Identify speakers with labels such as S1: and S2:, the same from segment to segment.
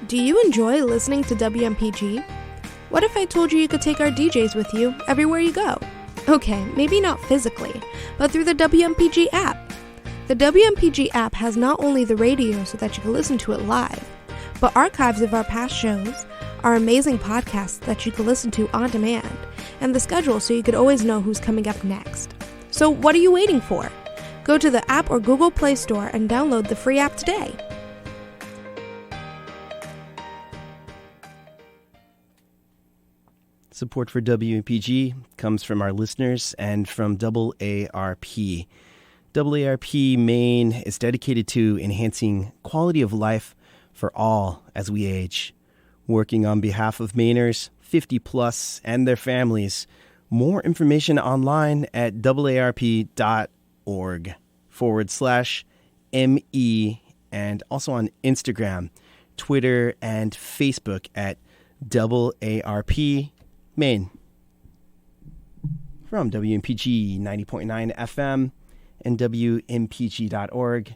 S1: Do you enjoy listening to WMPG? What if I told you you could take our DJs with you everywhere you go? Okay, maybe not physically, but through the WMPG app. The WMPG app has not only the radio so that you can listen to it live, but archives of our past shows, our amazing podcasts that you can listen to on demand, and the schedule so you could always know who's coming up next. So what are you waiting for? Go to the app or Google Play Store and download the free app today.
S2: Support for WMPG comes from our listeners and from AARP. AARP Maine is dedicated to enhancing quality of life for all as we age. Working on behalf of Mainers 50 plus and their families. More information online at aarp.org/ME and also on Instagram, Twitter, and Facebook at AARP Maine. From WMPG 90.9 FM and WMPG.org.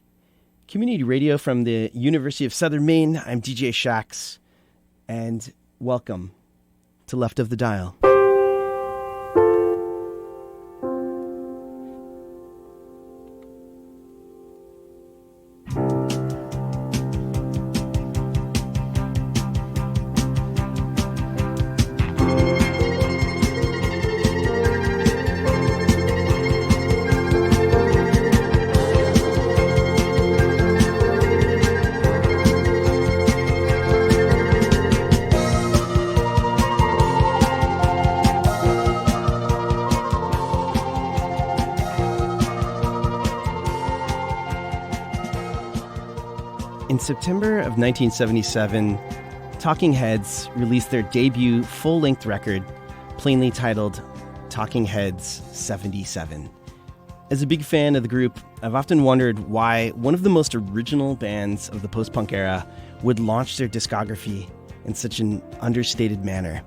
S2: Community radio from the University of Southern Maine. I'm DJ Shax, and welcome to Left of the Dial. In September of 1977, Talking Heads released their debut full-length record, plainly titled Talking Heads 77. As a big fan of the group, I've often wondered why one of the most original bands of the post-punk era would launch their discography in such an understated manner.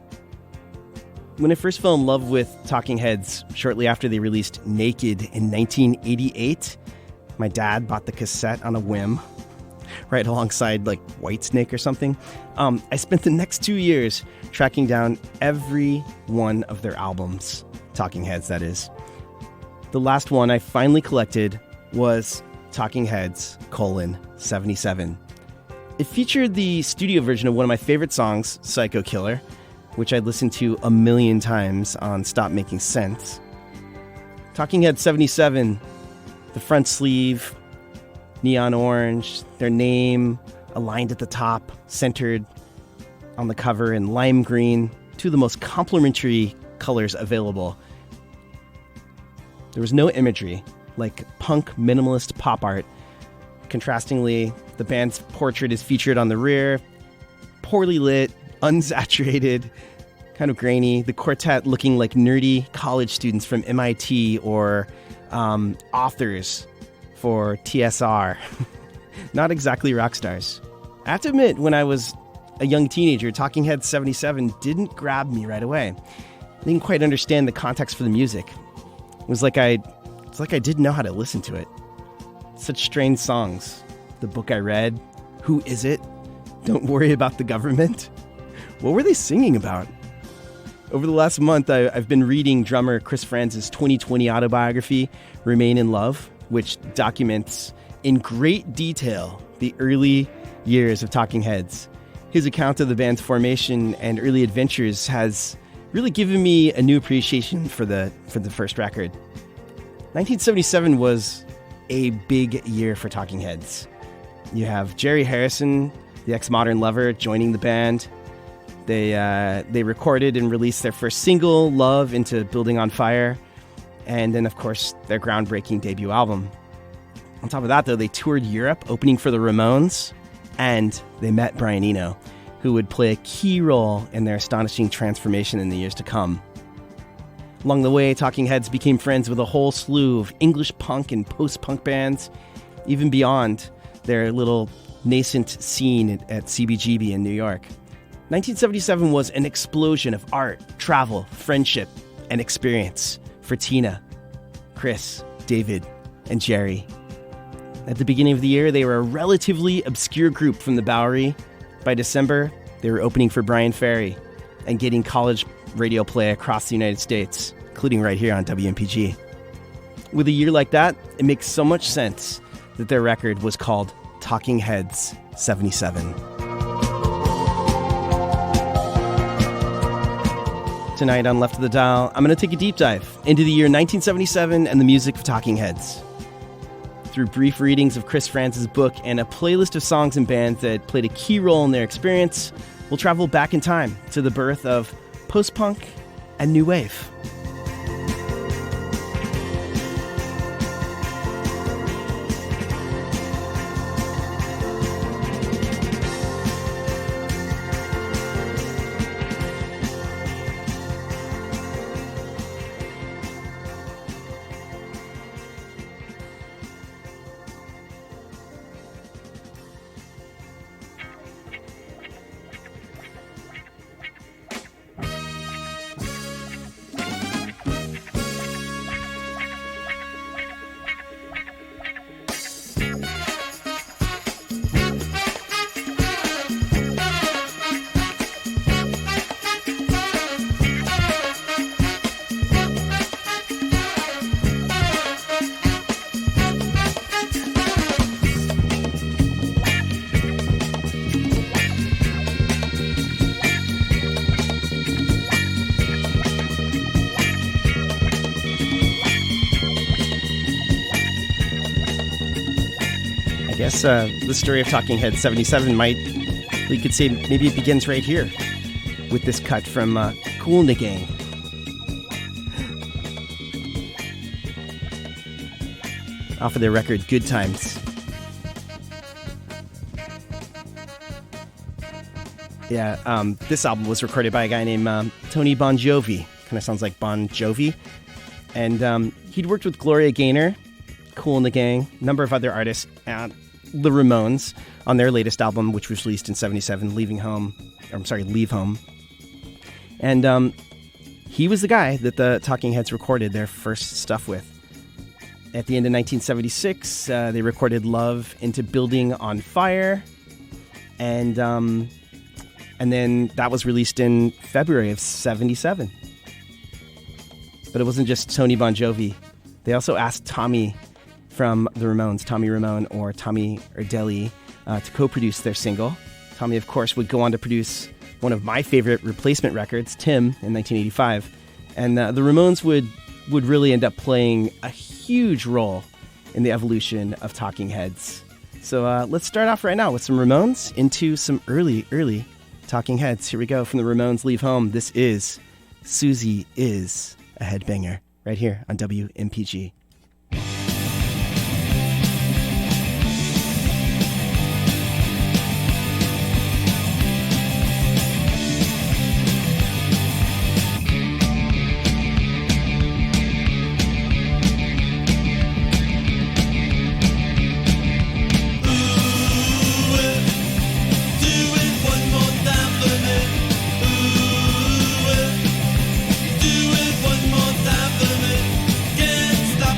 S2: When I first fell in love with Talking Heads shortly after they released Naked in 1988, my dad bought the cassette on a whim, right alongside like Whitesnake or something. I spent the next 2 years tracking down every one of their albums, Talking Heads, that is. The last one I finally collected was Talking Heads, 77. It featured the studio version of one of my favorite songs, Psycho Killer, which I listened to a million times on Stop Making Sense. Talking Heads 77, the front sleeve, neon orange, their name aligned at the top, centered on the cover in lime green, two of the most complementary colors available. There was no imagery, like punk minimalist pop art. Contrastingly, the band's portrait is featured on the rear, poorly lit, unsaturated, kind of grainy. The quartet looking like nerdy college students from MIT or authors for TSR. Not exactly rock stars. I have to admit, when I was a young teenager, Talking Heads 77 didn't grab me right away. I didn't quite understand the context for the music. It was like I didn't know how to listen to it. Such strange songs. The Book I Read, Who Is It? Don't Worry About the Government. What were they singing about? Over the last month, I've been reading drummer Chris Franz's 2020 autobiography, Remain in Love, which documents in great detail the early years of Talking Heads. His account of the band's formation and early adventures has really given me a new appreciation for the first record. 1977 was a big year for Talking Heads. You have Jerry Harrison, the ex-Modern Lover, joining the band. They recorded and released their first single, Love, into Building on Fire, and then, of course, their groundbreaking debut album. On top of that, though, they toured Europe, opening for the Ramones, and they met Brian Eno, who would play a key role in their astonishing transformation in the years to come. Along the way, Talking Heads became friends with a whole slew of English punk and post-punk bands, even beyond their little nascent scene at CBGB in New York. 1977 was an explosion of art, travel, friendship, and experience for Tina, Chris, David, and Jerry. At the beginning of the year, they were a relatively obscure group from the Bowery, By December, they were opening for Brian Ferry and getting college radio play across the United States, including right here on WMPG. With a year like that, it makes so much sense that their record was called Talking Heads 77. Tonight on Left of the Dial, I'm going to take a deep dive into the year 1977 and the music of Talking Heads. Through brief readings of Chris Franz's book and a playlist of songs and bands that played a key role in their experience, we'll travel back in time to the birth of post-punk and new wave. The story of Talking Heads 77 we could say maybe it begins right here with this cut from Kool and the Gang. Off of their record, Good Times. Yeah, this album was recorded by a guy named Tony Bon Jovi. Kind of sounds like Bon Jovi. And he'd worked with Gloria Gaynor, Kool and the Gang, a number of other artists, the Ramones, on their latest album, which was released in 77, Leave Home. And he was the guy that the Talking Heads recorded their first stuff with. At the end of 1976, they recorded Love into Building on Fire, and then that was released in February of 77. But it wasn't just Tony Bon Jovi. They also asked Tommy from the Ramones, Tommy Ramone or Tommy Erdelli, to co-produce their single. Tommy, of course, would go on to produce one of my favorite replacement records, Tim, in 1985. And the Ramones would really end up playing a huge role in the evolution of Talking Heads. So let's start off right now with some Ramones into some early Talking Heads. Here we go from the Ramones, Leave Home. This is Susie Is a Headbanger, right here on WMPG.
S3: Stop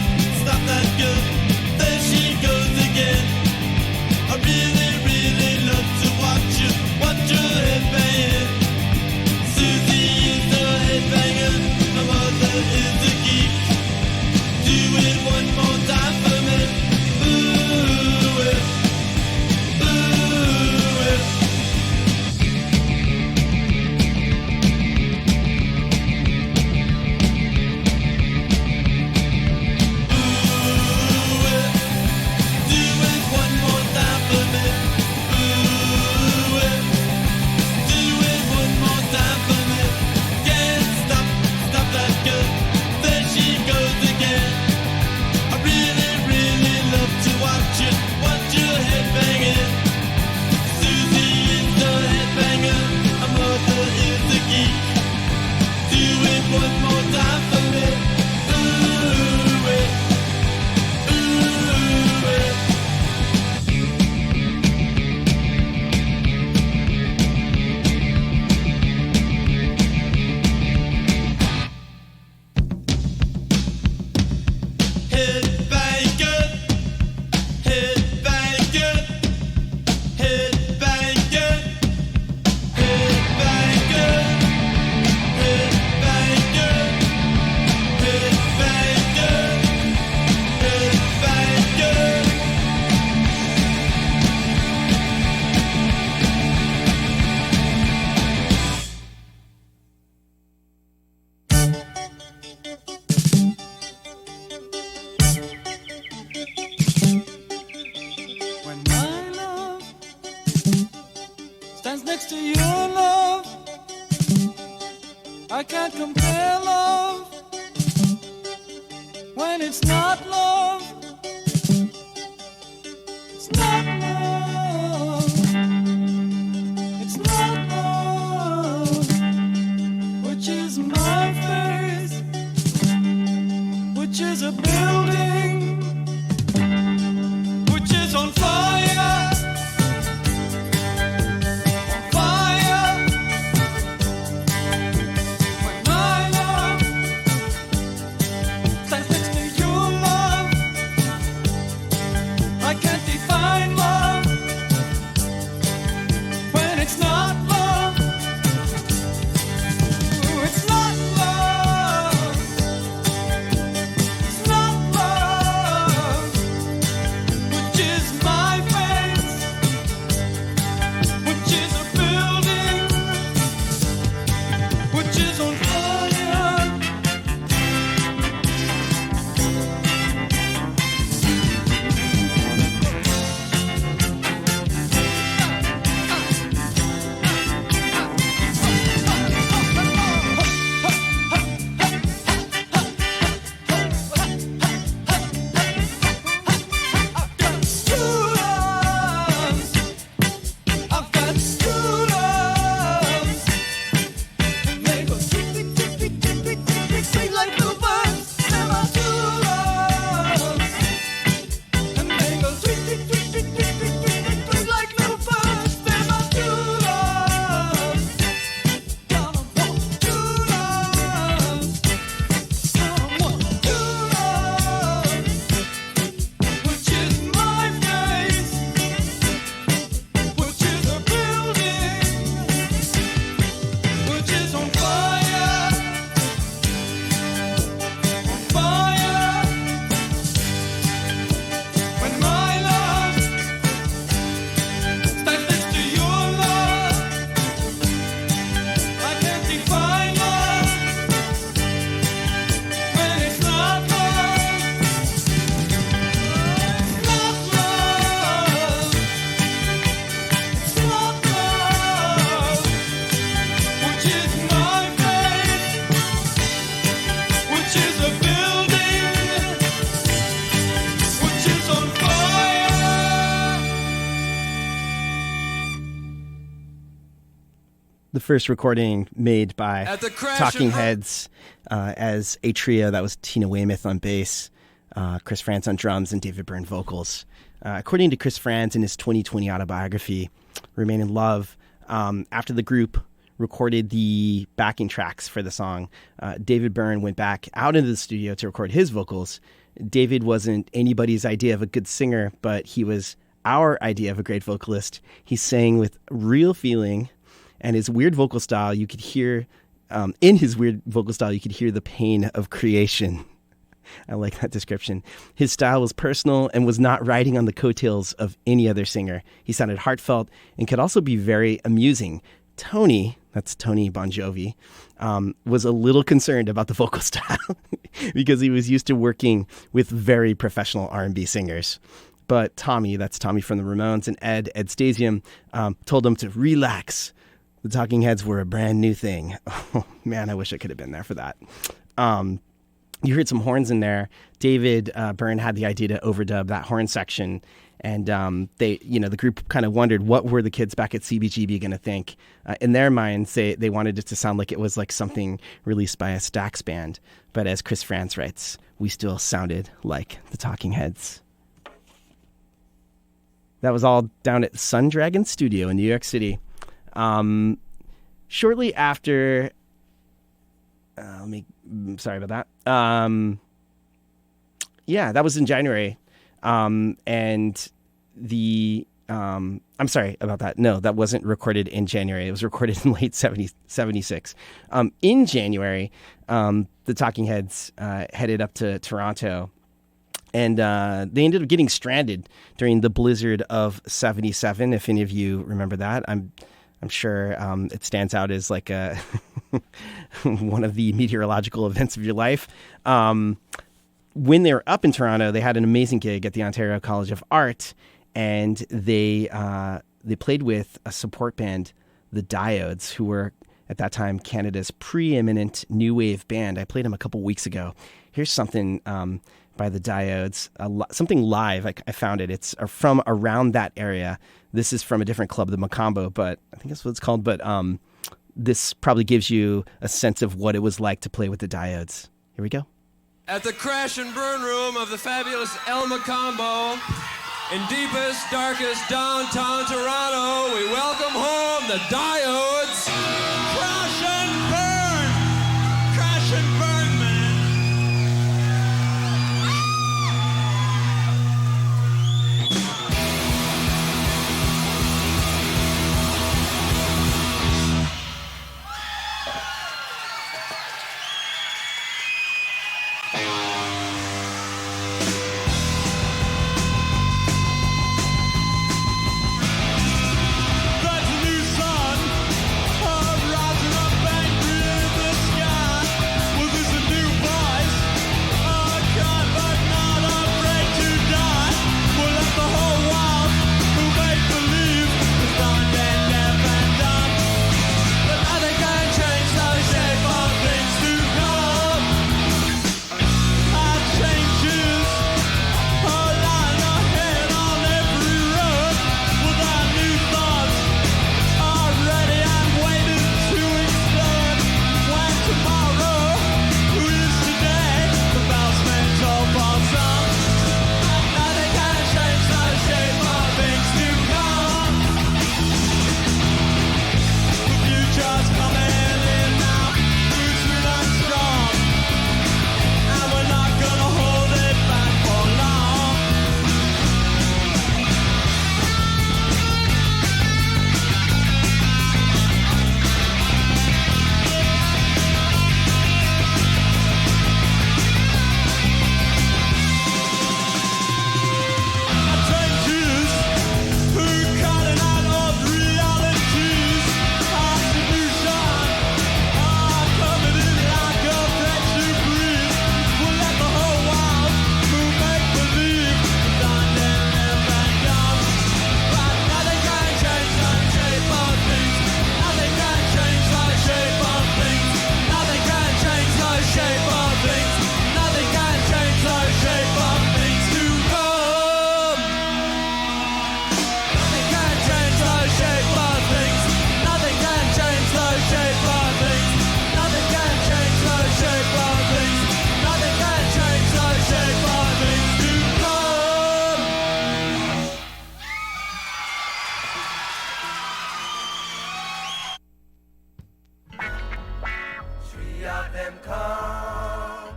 S3: I can't compare love when it's not love. It's not love. It's not love. Which is my face, which is a building, which is on fire. On fire. When my love stands next to your love, I can't define love when it's not love. Ooh, it's not love. It's not love. Which is my face, which is a building, which is on fire. I've got two loves. And they go tweet, tweet, tweet, tweet, tweet, tweet, tweet, tweet, tweet like little birds. They're my two loves. And they go tweet, tweet, tweet, tweet, tweet, tweet, tweet, tweet, tweet like little birds. They're my two loves. Gonna want two loves. Gonna want two loves. Which is my face, which is a building, which is on fire. On fire. When my love stands next to your love, I can't define love when it's not love. It's not love. It's not love. Which is my face, which is a building, which is on fire.
S2: The first recording made by
S3: At the crash
S2: Talking
S3: of her-
S2: Heads as a trio. That was Tina Weymouth on bass, Chris Frantz on drums, and David Byrne vocals. According to Chris Frantz in his 2020 autobiography, Remain in Love, after the group recorded the backing tracks for the song, David Byrne went back out into the studio to record his vocals. David wasn't anybody's idea of a good singer, but he was our idea of a great vocalist. He sang with real feeling, and his weird vocal style, you could hear, in his weird vocal style, you could hear the pain of creation. I like that description. His style was personal and was not riding on the coattails of any other singer. He sounded heartfelt and could also be very amusing. Tony, that's Tony Bon Jovi, was a little concerned about the vocal style because he was used to working with very professional R&B singers. But Tommy, that's Tommy from the Ramones, and Ed Stasium, told him to relax. The Talking Heads were a brand new thing. Oh, man, I wish I could have been there for that. You heard some horns in there. David Byrne had the idea to overdub that horn section, and the group kind of wondered what were the kids back at CBGB going to think. In their minds, they wanted it to sound like it was like something released by a Stax band. But as Chris Frantz writes, we still sounded like the Talking Heads. That was all down at Sun Dragon Studio in New York City. Shortly after, sorry about that. That was in January. I'm sorry about that. No, that wasn't recorded in January. It was recorded in late 76. In January, the Talking Heads headed up to Toronto, and they ended up getting stranded during the blizzard of 77. If any of you remember that, I'm sure it stands out as like a one of the meteorological events of your life. When they were up in Toronto, they had an amazing gig at the Ontario College of Art, and they played with a support band, the Diodes, who were at that time Canada's preeminent new wave band. I played them a couple weeks ago. Here's something by the Diodes, something live. I found it. It's from around that area. This is from a different club, the Macambo, but I think that's what it's called. But this probably gives you a sense of what it was like to play with the Diodes. Here we go.
S4: At the crash and burn room of the fabulous El Macambo, in deepest, darkest downtown Toronto, we welcome home the Diodes. Crash and burn! Crash and burn, man! That's a new sun, rising up angry in the sky. Well, this a new voice, God, but not afraid to die. We'll let the whole world who make believe is done and deaf and dumb. But nothing can change the shape of things to come. Our changes are lying ahead on every road. With our new thoughts are ready and waiting to explode. When tomorrow, who is today, the bells may toll for some. Nothing can change the shape of things to come. The future's coming in now, rooted and strong. And we're not gonna hold it back for long. Changes who calling out of realities. Our solution are coming in like a fresh new breeze. We'll let the whole world who make believe done and never done. But nothing can change the shape of things. Nothing can change the shape of things. Nothing can change the shape of things. Nothing can change the shape of things to come. Nothing can change the shape of things. Nothing can change the shape of things. Nothing can change the shape of things. Nothing can change the shape of things to come.
S3: Three of them come.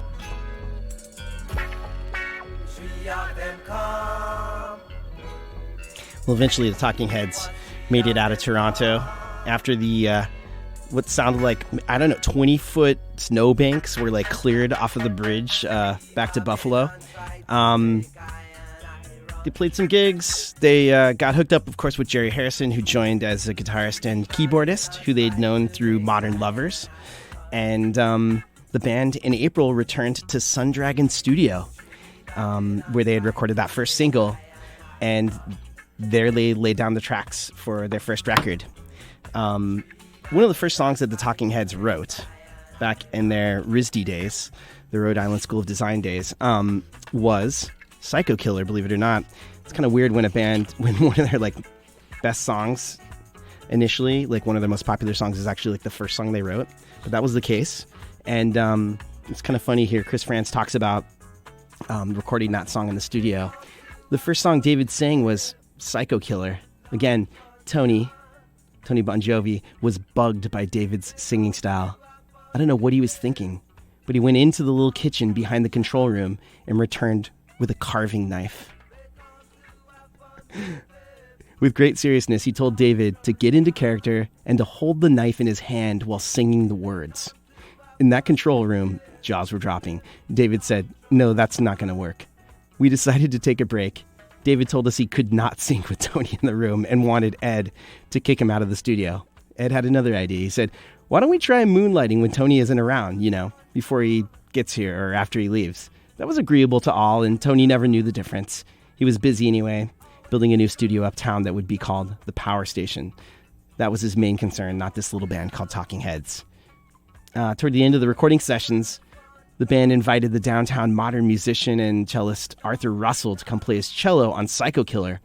S3: Three of them come.
S2: Well, eventually the Talking Heads made it out of Toronto after the what sounded like, I don't know, 20-foot snowbanks were like cleared off of the bridge back to Buffalo. They played some gigs. They got hooked up, of course, with Jerry Harrison, who joined as a guitarist and keyboardist, who they'd known through Modern Lovers. And the band in April returned to Sundragon Studio, where they had recorded that first single. And there they laid down the tracks for their first record. One of the first songs that the Talking Heads wrote back in their RISD days, the Rhode Island School of Design days, was Psycho Killer, believe it or not. It's kind of weird when when one of their like best songs initially, like one of their most popular songs, is actually like the first song they wrote. But that was the case. And it's kind of funny here. Chris Frantz talks about recording that song in the studio. The first song David sang was Psycho Killer. Again, Tony Bon Jovi was bugged by David's singing style. I don't know what he was thinking, but he went into the little kitchen behind the control room and returned with a carving knife. With great seriousness, he told David to get into character and to hold the knife in his hand while singing the words. In that control room, jaws were dropping. David said, "No, that's not going to work." We decided to take a break. David told us he could not sing with Tony in the room and wanted Ed to kick him out of the studio. Ed had another idea. He said, "Why don't we try moonlighting when Tony isn't around, before he gets here or after he leaves?" That was agreeable to all, and Tony never knew the difference. He was busy anyway, building a new studio uptown that would be called the Power Station. That was his main concern, not this little band called Talking Heads. Toward the end of the recording sessions, the band invited the downtown modern musician and cellist Arthur Russell to come play his cello on Psycho Killer.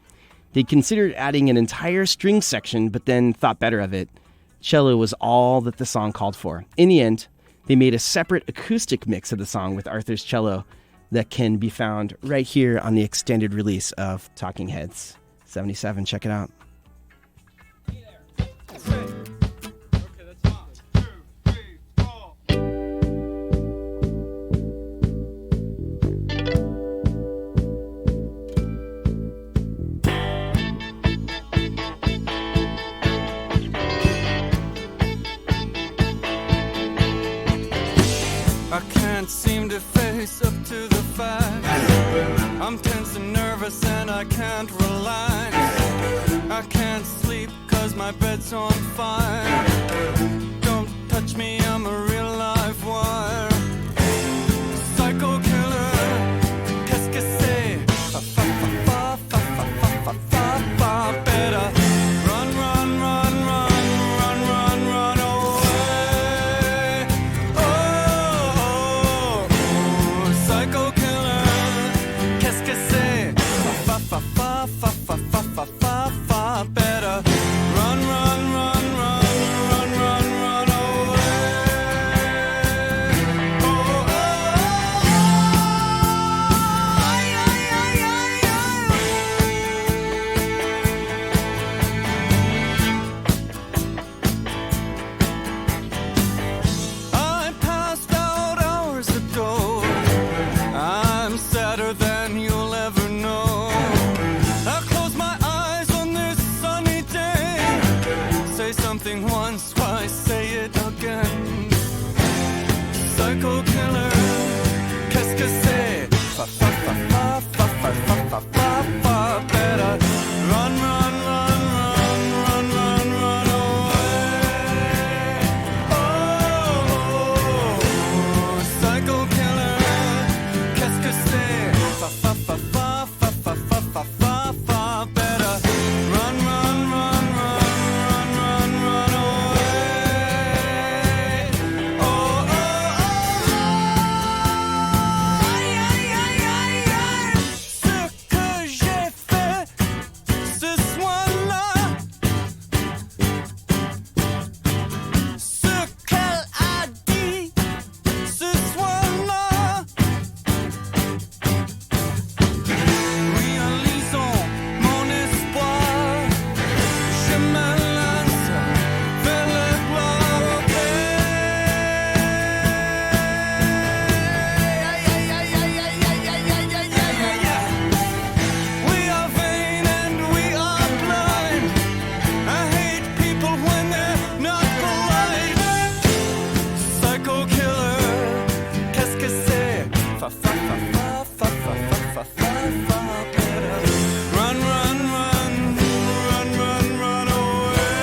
S2: They considered adding an entire string section, but then thought better of it. Cello was all that the song called for. In the end, they made a separate acoustic mix of the song with Arthur's cello that can be found right here on the extended release of Talking Heads 77. Check it out.
S3: I can't seem to face up to the fact I'm tense and nervous and I can't relax. I can't sleep 'cause my bed's on fire. Don't touch me, I'm a real live wire. Psycho killer, qu'est-ce que c'est? Fa fa fa fa fa fa fa fa fa. Better run, run, run, run, run, run, run away. Oh, psycho killer, qu'est-ce que c'est? Fa fa fa fa fa fa fa fa fa. Better run, run, run, run, run, run, run away. Oh, oh, ay, ay, ay, ay, I passed out hours ago. I'm sadder than you'll ever know. I close my eyes on this sunny day. Say something once, why say it again? Psycho killer, qu'est-ce que c'est? Fa fa fa fa fa fa fa fa fa fa. Better run, run, run, run, run, run, run away. Oh, psycho killer, qu'est-ce que c'est? Fa fa fa fa fa fa fa fa fa fa. Better run, run, run, run, run, run, run away. Oh, oh, oh, aïe, aïe, aïe, aïe, aïe. Ce que j'ai fait ce soir-là, ce qu'elle a dit ce soir-là. Réalisons mon espoir, je me lance vers le gloire. We are vain and we are blind. I hate people when they're not polite. Psycho killer, qu'est-ce que c'est? Fa fa fa fa fa fa fa fa fa fa. Better run, run, run, run, run, run away.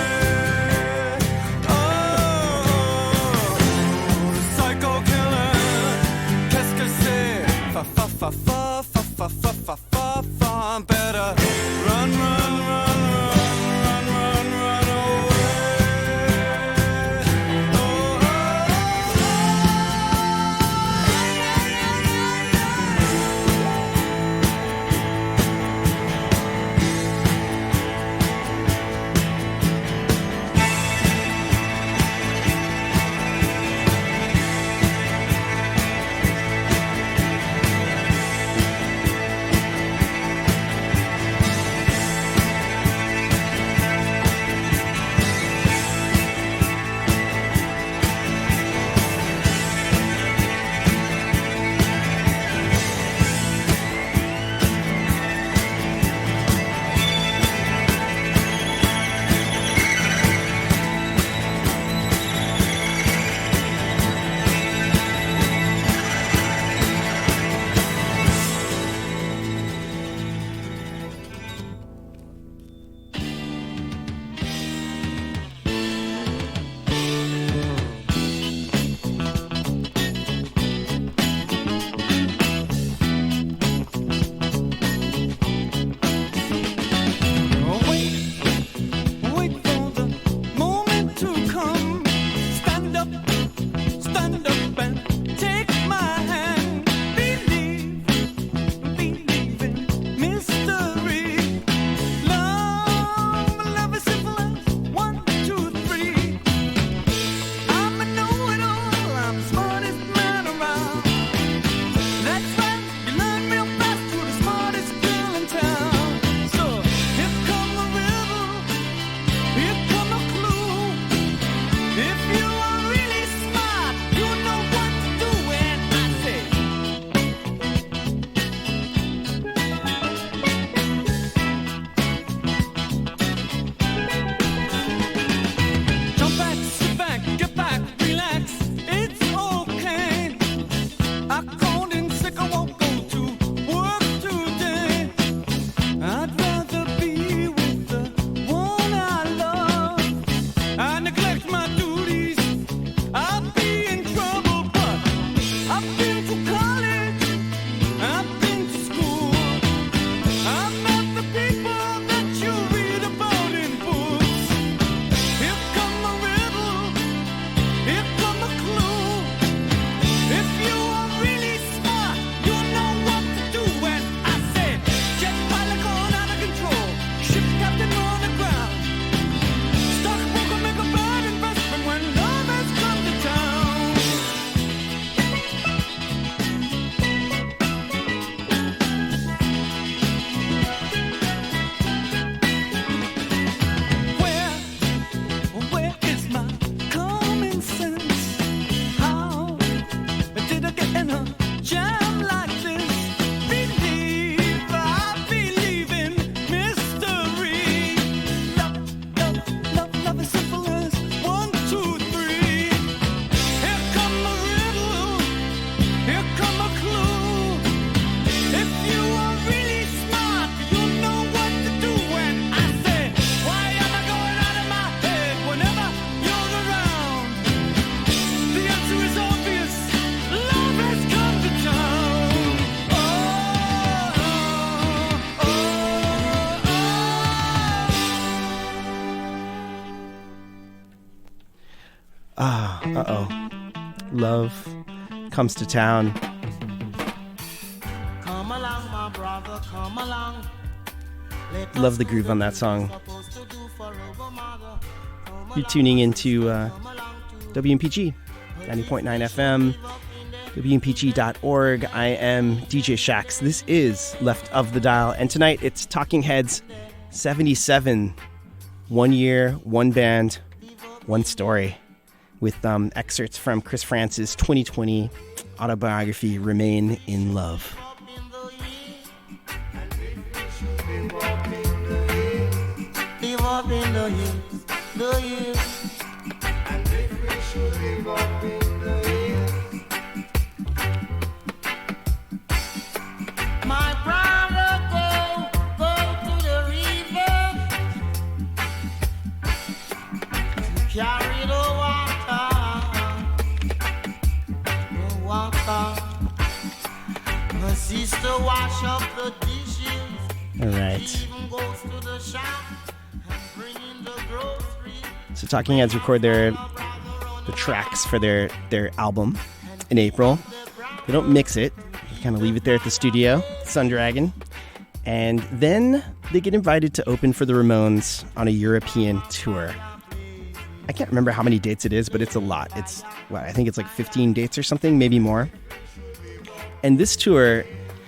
S3: Oh, psycho killer, qu'est-ce que c'est? Fa fa fa fa fa fa fa fa fa fa. Better run, run, run, run, run, run, run away. Oh, oh,
S2: Love Comes to Town.
S3: Come along, my brother, come along.
S2: Love the groove on that song. You're tuning into WMPG 90.9 FM, WMPG.org. I am DJ Shax. This is Left of the Dial, and tonight it's Talking Heads 77. 1 year, one band, one story, with excerpts from Chris France's 2020 autobiography, Remain in Love.
S3: Live up in the hills, the hills. And if we should live up in the hills. My brother, go to the river to carry the water. My sister wash up the dishes.
S2: All right.
S3: She even goes to the shop.
S2: So Talking Heads record the tracks for their album in April. They don't mix it. They kind of leave it there at the studio, Sundragon. And then they get invited to open for the Ramones on a European tour. I can't remember how many dates it is, but it's a lot. I think it's like 15 dates or something, maybe more. And this tour,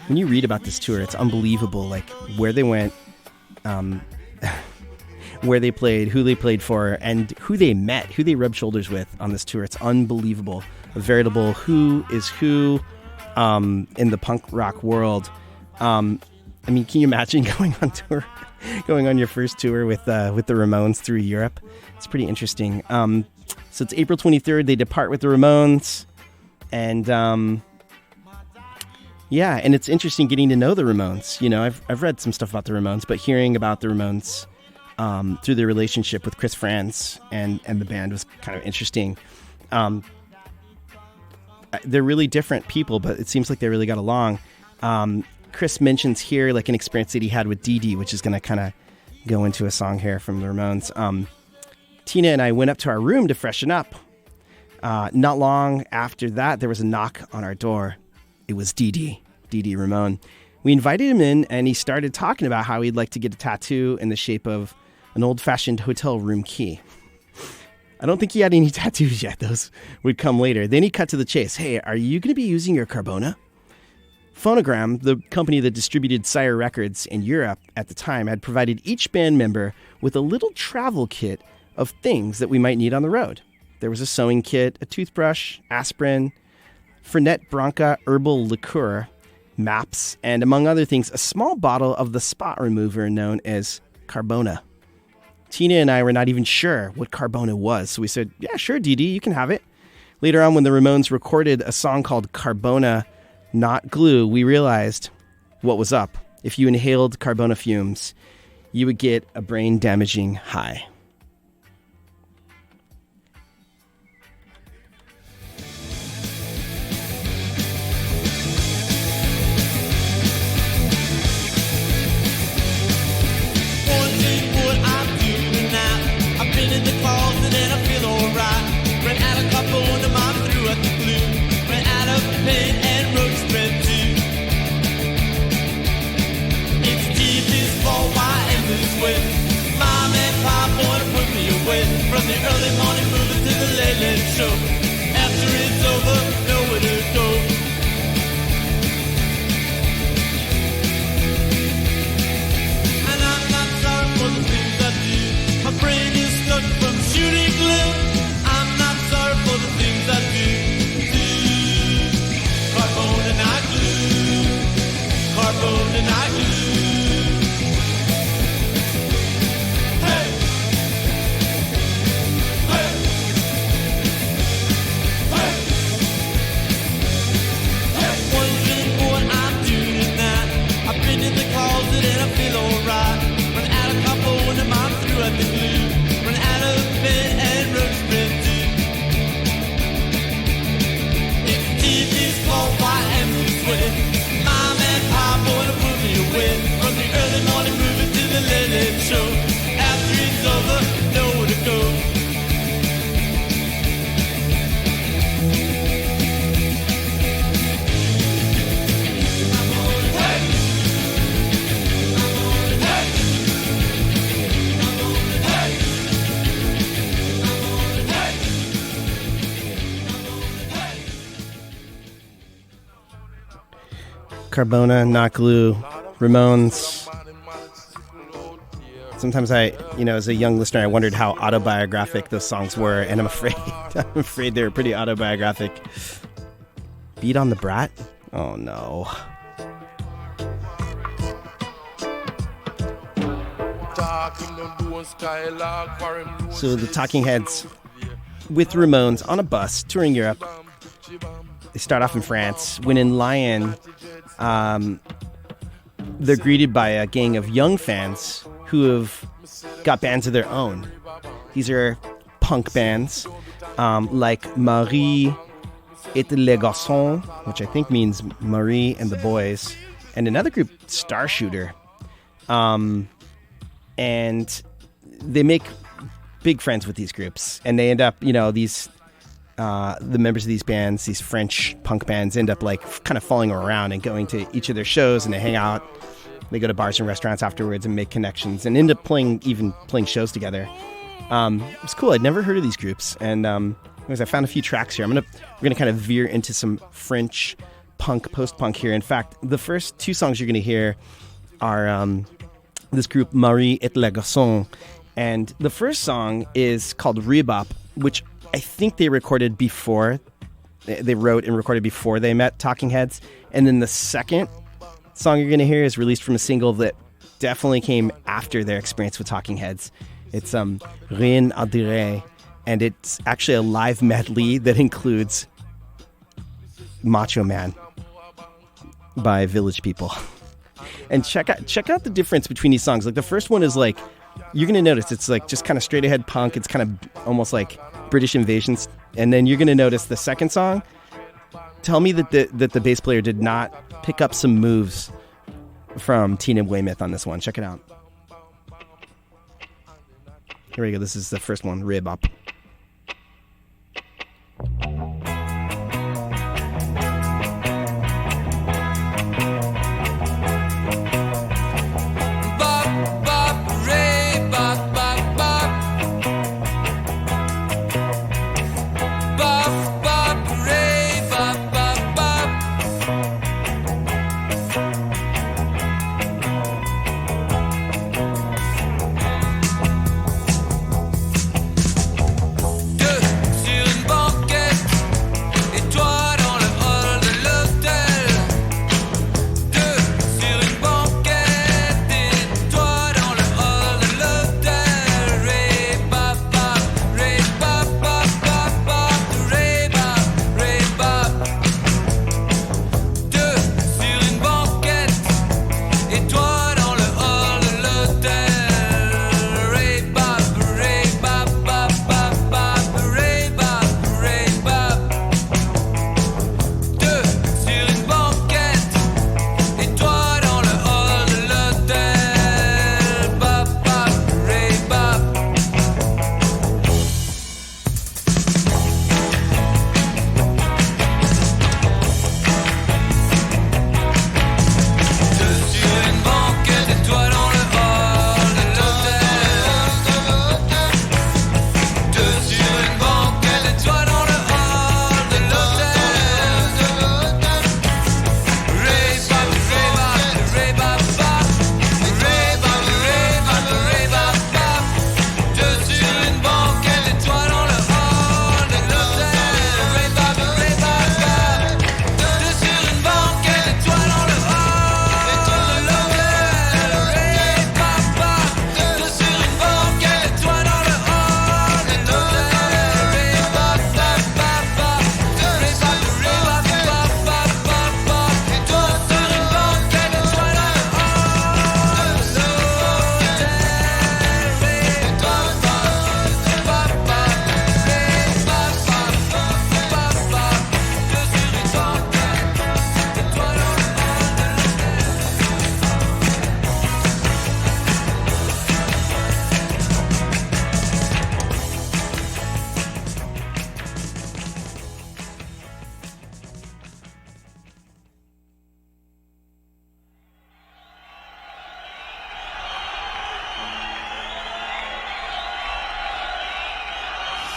S2: when you read about this tour, it's unbelievable, like where they went, where they played, who they played for, and who they met, who they rubbed shoulders with on this tour. It's unbelievable. A veritable who is who in the punk rock world. I mean, can you imagine going on tour, going on your first tour with the Ramones through Europe? It's pretty interesting. So it's April 23rd. They depart with the Ramones, and yeah, and it's interesting getting to know the Ramones. You know, I've read some stuff about the Ramones, but hearing about the Ramones through their relationship with Chris Frantz and the band was kind of interesting. They're really different people, but it seems like they really got along. Chris mentions here like an experience that he had with Dee Dee, which is going to kind of go into a song here from the Ramones. Tina and I went up to our room to freshen up. Not long after that, there was a knock on our door. It was Dee Dee Ramone. We invited him in, and he started talking about how he'd like to get a tattoo in the shape of an old-fashioned hotel room key. I don't think he had any tattoos yet. Those would come later. Then he cut to the chase. Hey, are you going to be using your Carbona? Phonogram, the company that distributed Sire Records in Europe at the time, had provided each band member with a little travel kit of things that we might need on the road. There was a sewing kit, a toothbrush, aspirin, Fernet Branca herbal liqueur, maps, and among other things, a small bottle of the spot remover known as Carbona. Tina and I were not even sure what Carbona was, so we said, yeah, sure, Dee Dee, you can have it. Later on, when the Ramones recorded a song called Carbona, Not Glue, we realized what was up. If you inhaled Carbona fumes, you would get a brain-damaging high.
S3: In the closet and I feel alright. Ran out of Carbona, mom threw out the glue. Ran out of paint and road spread too. It's TV's fault, why am this way? Mom and Pop wanna put me away. From the early morning movie to the late show. After it's over, nowhere to go. And I'm not sorry for the things I do. My brain is stuck from shooting glue. I'm not sorry for the things I do. Carbona, not glue. Carbona, not glue.
S2: Carbona, Not Glue, Ramones. Sometimes as a young listener, I wondered how autobiographic those songs were, and I'm afraid they were pretty autobiographic. Beat on the Brat? Oh no. So the Talking Heads with Ramones on a bus touring Europe. They start off in France. When in Lyon, they're greeted by a gang of young fans who have got bands of their own. These are punk bands like Marie et les Garçons, which I think means Marie and the Boys, and another group, Star Shooter. And they make big friends with these groups, and they end up, these the members of these bands, these French punk bands, end up like kind of following around and going to each of their shows, and they hang out. They go to bars and restaurants afterwards and make connections, and end up playing shows together. It's cool. I'd never heard of these groups, and I found a few tracks here. We're gonna kind of veer into some French punk, post-punk here. In fact, the first two songs you're gonna hear are this group Marie et les Garçons, and the first song is called Rebop, which I think they recorded before. They wrote and recorded before they met Talking Heads, and then the second song you're gonna hear is released from a single that definitely came after their experience with Talking Heads. It's Rien à dire, and it's actually a live medley that includes Macho Man by Village People. And check out the difference between these songs. Like the first one is like, you're gonna notice it's like just kind of straight ahead punk. It's kind of almost like British Invasions. And then you're gonna notice the second song. Tell me that the bass player did not pick up some moves from Tina Weymouth on this one. Check it out. Here we go. This is the first one, Rib Up.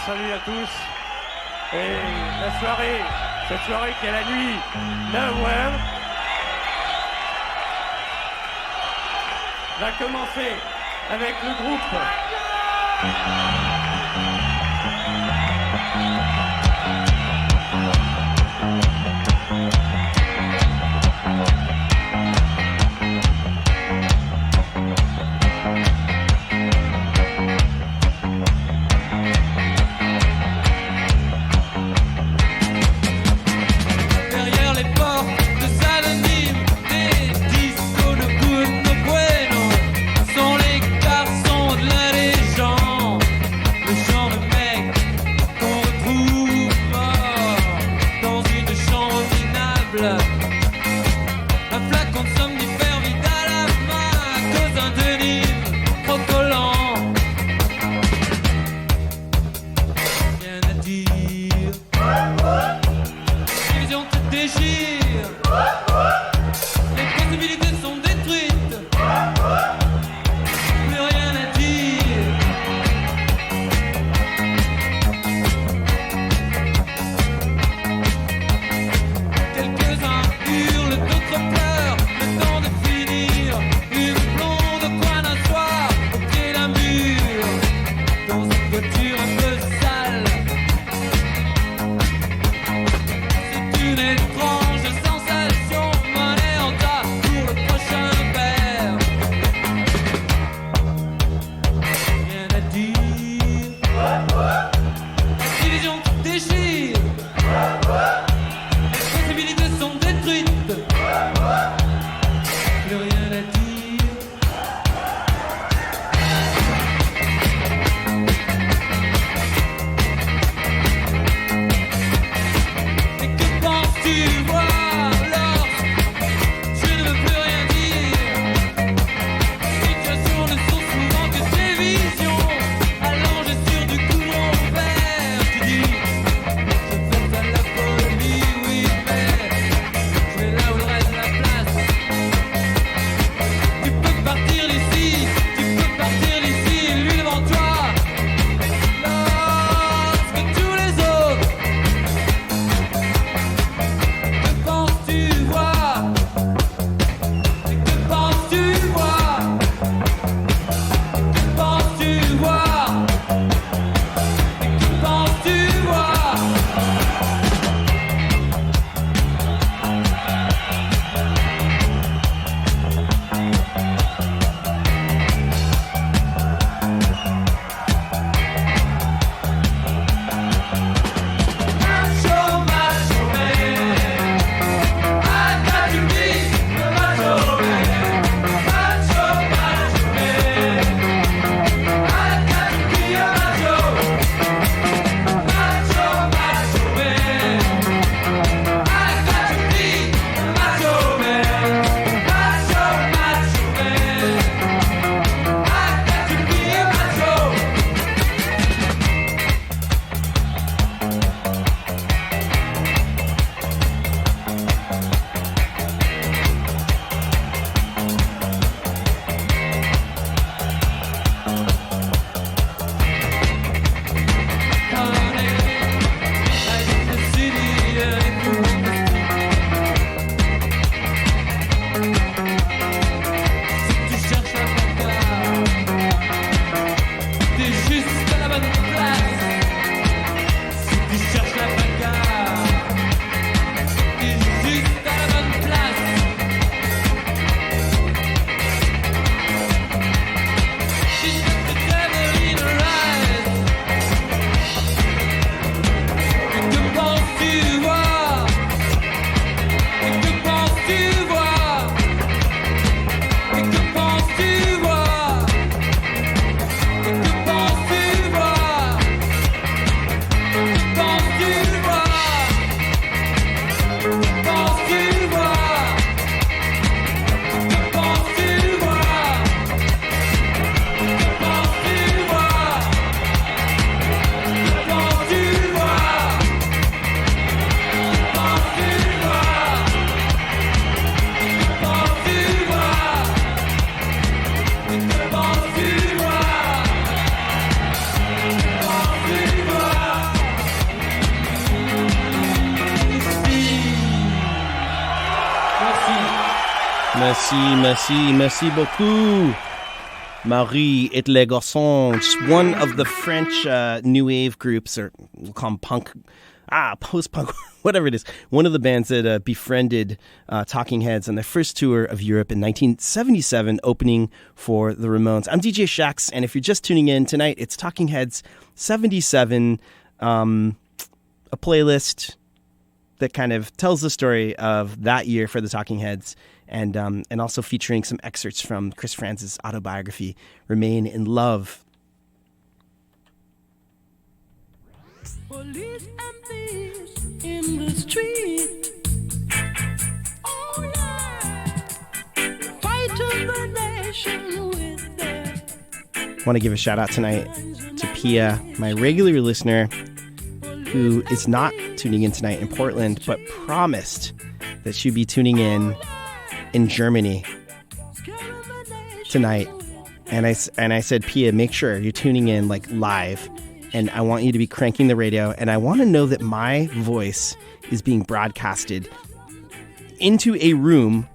S5: Salut à tous. Et la soirée, cette soirée qui est la nuit number one, va commencer avec le groupe
S3: Derrière les portes de salles anonymes, des discos no good no bueno sont les garçons de la légende, le genre de mec qu'on retrouve mort dans une chambre minable. Un flacon de somnifère vide à la main à cause d'un denim trop collant. Rien à dire. Les visions te déchirent. Les possibilités sont détruites. Plus rien à dire. Quelques-uns hurlent, d'autres pleurent. Le temps de finir. Une blonde au coin d'un soir, au pied d'un mur, dans une voiture un peu sale. C'est une étrange sensation, monnaie en tas pour le prochain verre. Rien à dire. La division te déchire. Les possibilités sont détruites. Plus rien à dire. Et que penses-tu voir lorsque je ne veux plus rien dire? Les situations ne sont souvent que des visions allongées sur du goudron vert. Tu dis, je fais à la folie, oui, mais je vais là où il reste la place. Tu peux partir d'ici, lui devant toi. Lorsque tous les autres, que penses-tu voir? Et que penses-tu voir? Que penses-tu voir? Et que penses-tu voir? Macho, macho man, I got to be a macho man. Macho, macho man, I got to be a macho. Macho, macho man, I got to be a macho man. Macho, macho man, I got to be a macho.
S2: Merci beaucoup. Marie et les Garçons, one of the French new wave groups, or we'll call them punk, post-punk, whatever it is. One of the bands that befriended Talking Heads on their first tour of Europe in 1977, opening for the Ramones. I'm DJ Shax, and if you're just tuning in tonight, it's Talking Heads 77, a playlist that kind of tells the story of that year for the Talking Heads, and also featuring some excerpts from Chris Franz's autobiography, Remain in Love.
S3: Police and thieves in the street. Oh yeah. Fighting the nation with their.
S2: Want to give a shout out tonight to Pia, my regular listener, who is not tuning in tonight in Portland, but promised that she'd be tuning in Germany tonight. And I said, Pia, make sure you're tuning in like live, and I want you to be cranking the radio, and I want to know that my voice is being broadcasted into a room.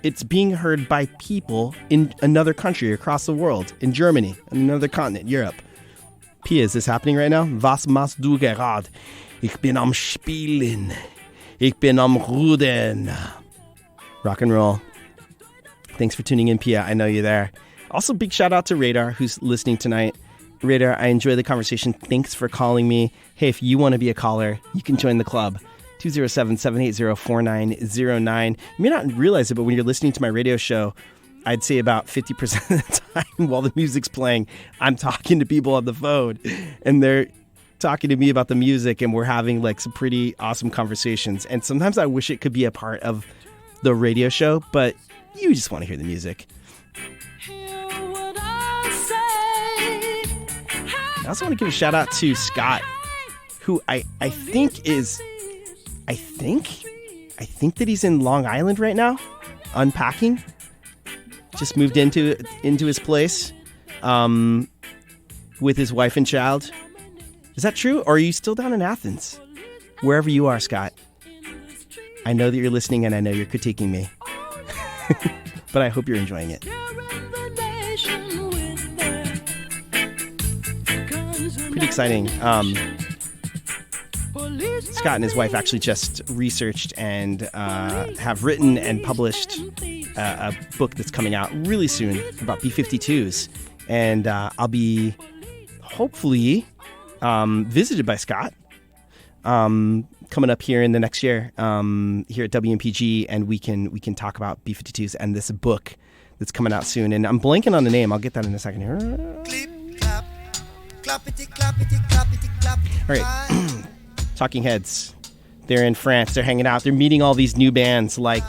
S2: It's being heard by people in another country across the world, in Germany, in another continent, Europe. Pia, is this happening right now? Was machst du gerade? Ich bin am Spielen. Ich bin am Rudern. Rock and roll. Thanks for tuning in, Pia. I know you're there. Also, big shout out to Radar, who's listening tonight. Radar, I enjoy the conversation. Thanks for calling me. Hey, if you want to be a caller, you can join the club. 207-780-4909. You may not realize it, but when you're listening to my radio show, I'd say about 50% of the time while the music's playing, I'm talking to people on the phone, and they're talking to me about the music, and we're having like some pretty awesome conversations. And sometimes I wish it could be a part of the radio show, but you just want to hear the music. I also want to give a shout out to Scott, who I think that he's in Long Island right now, unpacking. Just moved into his place with his wife and child. Is that true? Or are you still down in Athens? Wherever you are, Scott. I know that you're listening, and I know you're critiquing me. But I hope you're enjoying it. Pretty exciting. Scott and his wife actually just researched and have written and published a book that's coming out really soon about B-52s. And I'll be hopefully visited by Scott coming up here in the next year here at WMPG, and we can talk about B-52s and this book that's coming out soon. And I'm blanking on the name. I'll get that in a second here. All right. Talking Heads. They're in France. They're hanging out. They're meeting all these new bands like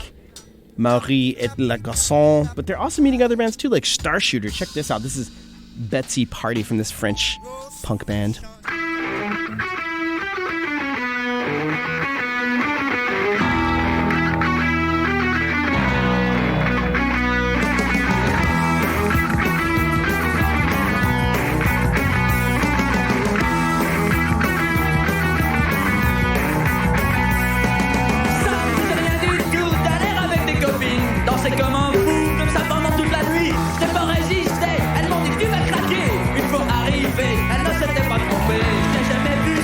S2: Marie et les Garçons, but they're also meeting other bands too, like Starshooter. Check this out. This is Betsy Party from this French punk band.
S6: Comme un fou, comme ça pendant toute la nuit. Je n'ai pas résisté, elles m'ont dit que tu vas craquer. Une fois arrivé, elles ne s'étaient pas trompées. Je n'ai jamais vu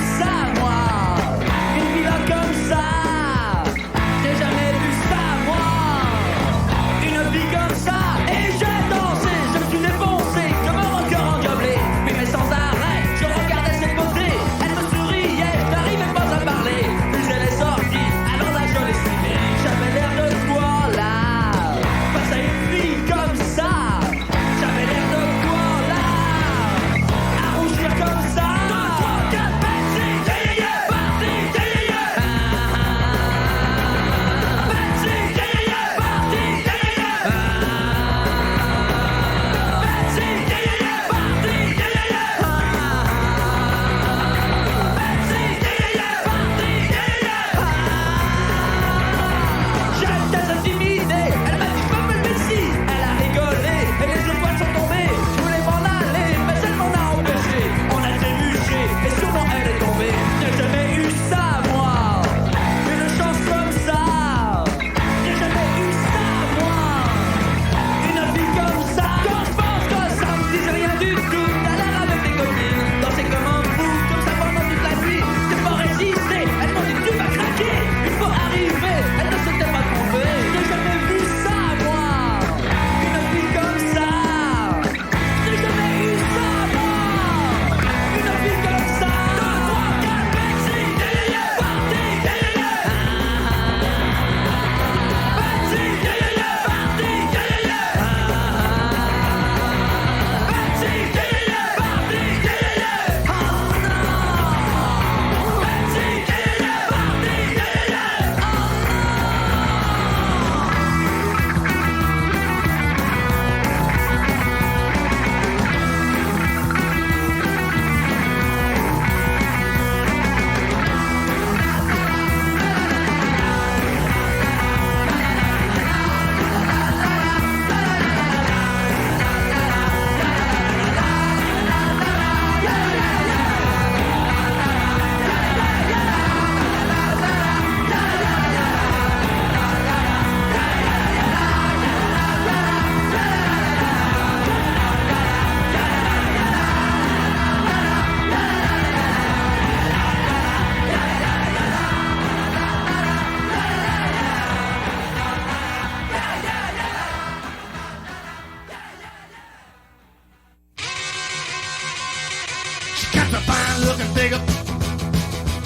S3: That's a fine looking figure.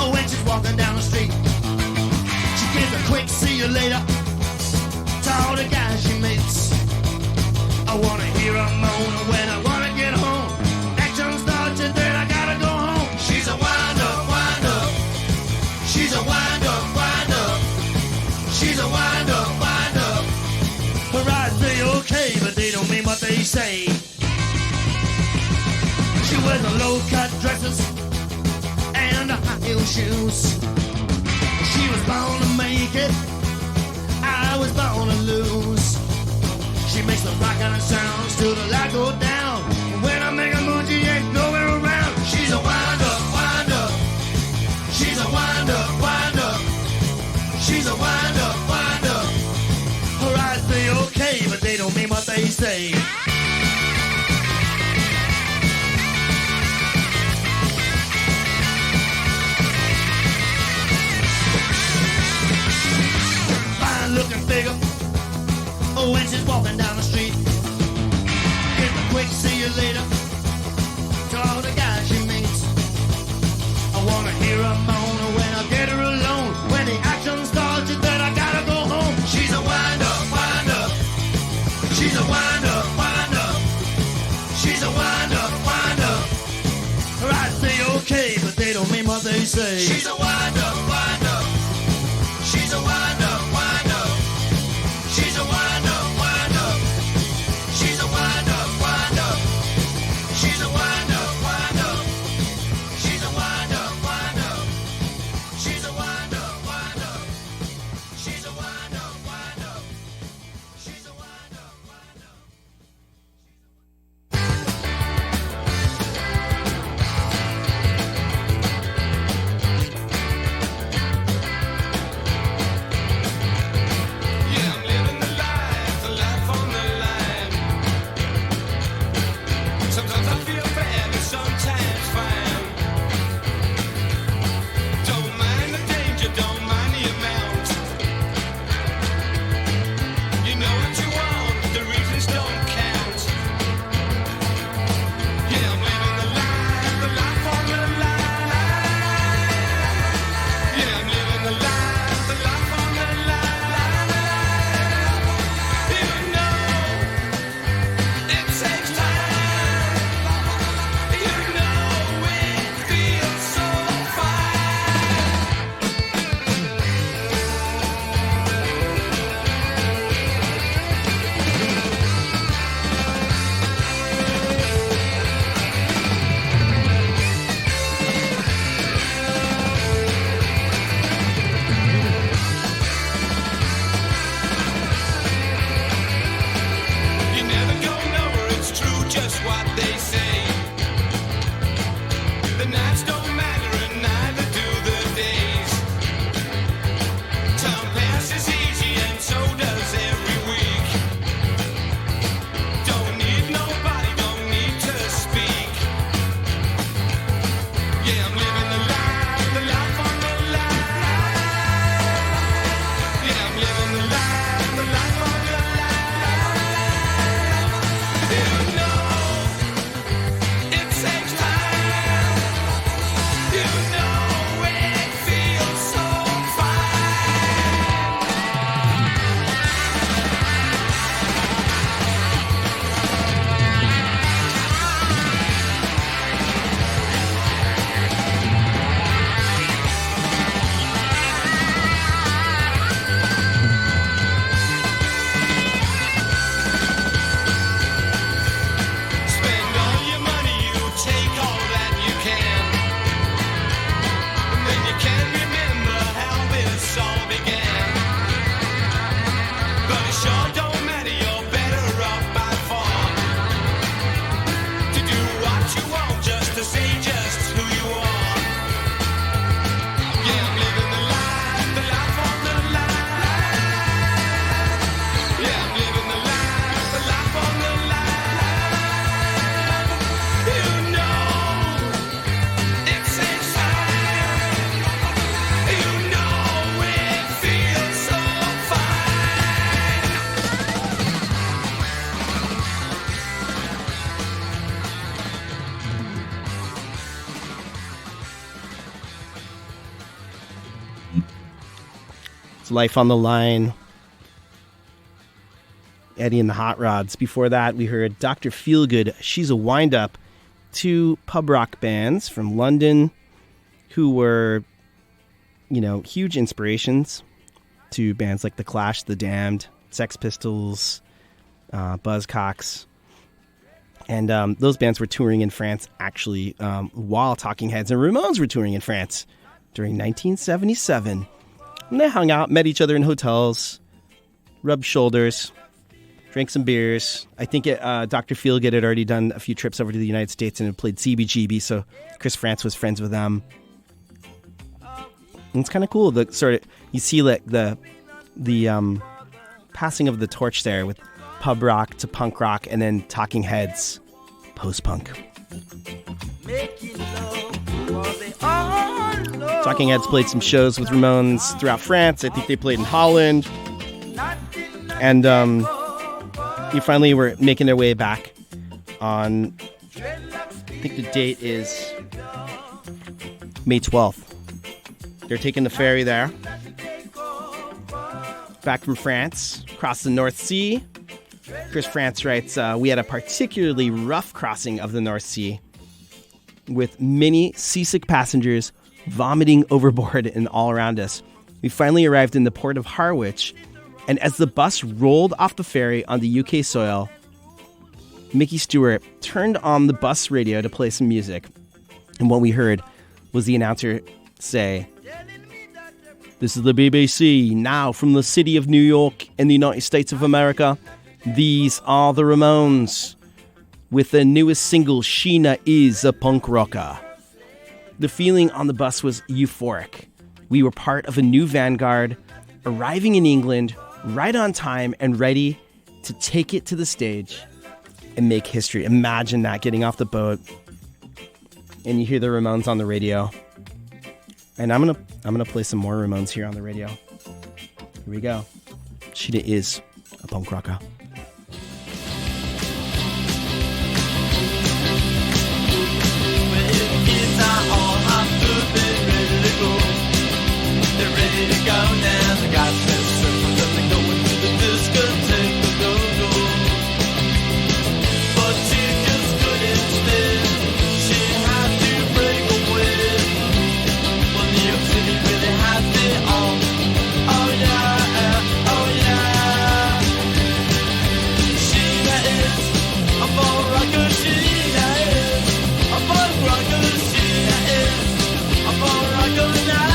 S3: Oh, when she's walking down the street, she gives a quick see you later to all the guys she meets. I wanna hear her moan when I wanna get home. Action starts and then I gotta go home. She's a wind up, wind up. She's a wind up, wind up. She's a wind up, wind up. Her eyes say okay, but they don't mean what they say. She wears a low-cut dresses and high-heel shoes. She was born to make it. I was born to lose. She makes the rock and sounds till the light go down. When I make a move, she ain't going around. She's a wind up, wind up. She's a wind up, wind up. She's a wind up, wind up. Her eyes say okay, but they don't mean what they say. Fine looking figure. Oh, when she's walking down the street, give a quick see you later to all the guys she meets. I wanna hear her moan when I get her alone. When the action starts, then I gotta go home. She's a wind up, wind up. She's a wind up, wind up. She's a wind up, wind up. Her eyes say okay, but they don't mean what they say. She's a wind up, wind up. She's a wind up, wind up. She's a wind up, wind up. She's a wind up, wind up. She's a wind up, wind up. She's a wind up, wind up. She's a wind up, wind up. She's a wind up, wind up. She's a wind up, wind up.
S2: It's Life on the Line. Eddie and the Hot Rods. Before that, we heard Dr. Feelgood, She's a Wind-Up. Two pub rock bands from London who were, huge inspirations to bands like The Clash, The Damned, Sex Pistols, Buzzcocks. And those bands were touring in France, actually, while Talking Heads and Ramones were touring in France during 1977. And they hung out, met each other in hotels, rubbed shoulders, drank some beers. I think Dr. Feelgood had already done a few trips over to the United States and had played CBGB, so Chris France was friends with them. And it's kind of cool. You see like the passing of the torch there with pub rock to punk rock, and then Talking Heads, post-punk. Talking Heads played some shows with Ramones throughout France. I think they played in Holland. And they finally were making their way back on, I think the date is May 12th. They're taking the ferry there, back from France, across the North Sea. Chris France writes, we had a particularly rough crossing of the North Sea with many seasick passengers vomiting overboard and all around us. We finally arrived in the port of Harwich, and as the bus rolled off the ferry on the UK soil, Mickey Stewart turned on the bus radio to play some music. And what we heard was the announcer say, "This is the BBC, now from the city of New York in the United States of America. These are the Ramones, with their newest single, Sheena is a Punk Rocker." The feeling on the bus was euphoric. We were part of a new vanguard, arriving in England right on time and ready to take it to the stage and make history. Imagine that, getting off the boat and you hear the Ramones on the radio. And I'm gonna play some more Ramones here on the radio. Here we go. Sheena is a punk rocker.
S3: They're ready to go now. The guys said circles and they're going to the discotheque to go. But she just couldn't stand. She had to break away. Well, New York City really has it all. Oh yeah, oh yeah. Sheena is a punk rocker. Sheena is a punk rocker. Sheena is a punk rocker now.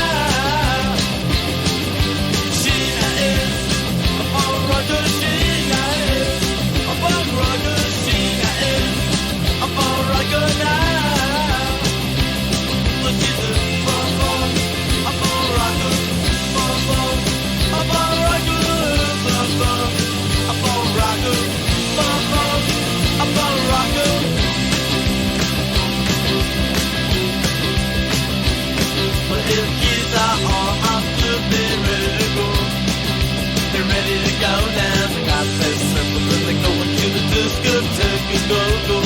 S3: Go.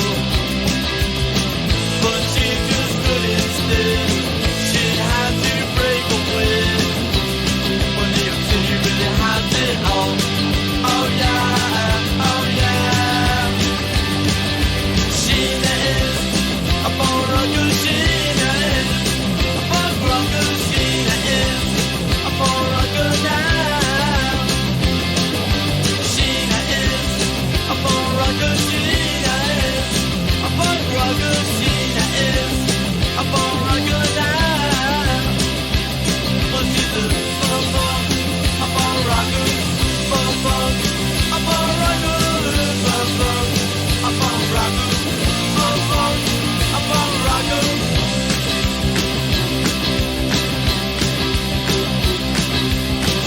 S3: But she just couldn't stay. She had to break away. Well, New York City really has it all. Oh yeah, oh yeah. Sheena is a punk rocker. Sheena is a punk rocker. Sheena is a punk rocker now. Sheena is a punk rocker. Sheena is a punk rocker. Sheena is a punk rocker now. Well, she's a punk rocker, punk rocker, a punk rocker, a punk rocker.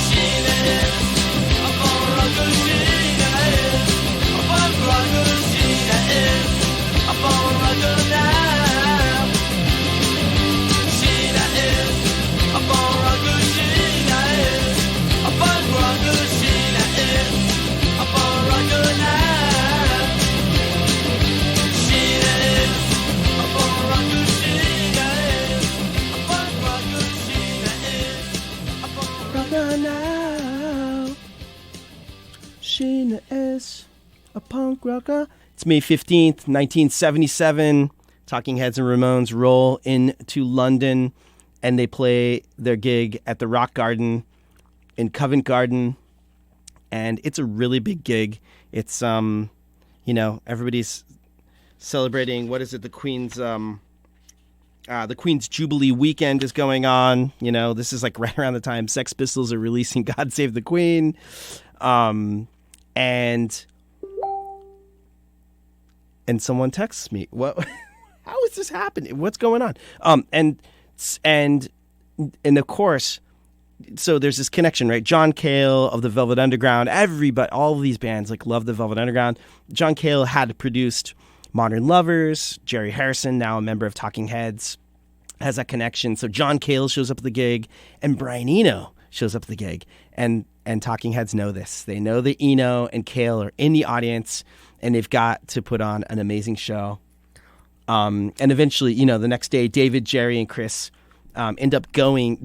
S3: Sheena is a punk rocker. Sheena is a punk rocker. Sheena is a punk rocker now.
S2: Fukuoka. It's May 15th, 1977. Talking Heads and Ramones roll into London, and they play their gig at the Rock Garden in Covent Garden. And it's a really big gig. It's, everybody's celebrating, what is it, the Queen's Jubilee weekend is going on. This is like right around the time Sex Pistols are releasing God Save the Queen. And someone texts me, what? How is this happening? What's going on? And of course, so there's this connection, right? John Cale of the Velvet Underground, everybody, all of these bands love the Velvet Underground. John Cale had produced Modern Lovers. Jerry Harrison, now a member of Talking Heads, has that connection. So John Cale shows up at the gig, and Brian Eno shows up at the gig. And Talking Heads know this. They know that Eno and Cale are in the audience, and they've got to put on an amazing show. And eventually, the next day, David, Jerry, and Chris end up going.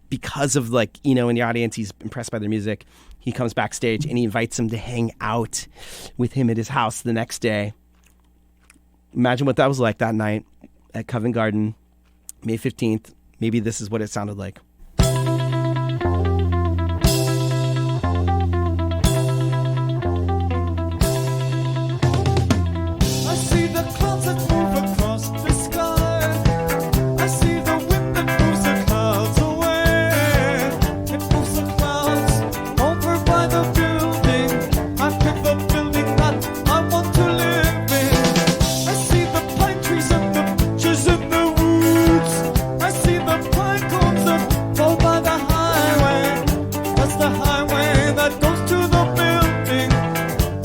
S2: Because of Eno in the audience, he's impressed by their music. He comes backstage and he invites them to hang out with him at his house the next day. Imagine what that was like that night at Covent Garden, May 15th. Maybe this is what it sounded like.
S3: I see the clouds that move across the sky. I see the wind that moves the clouds away. It moves the clouds over by the building. I pick the building that I want to live in. I see the pine trees and the beeches in the woods. I see the pine cones that go by the highway. That's the highway that goes to the building.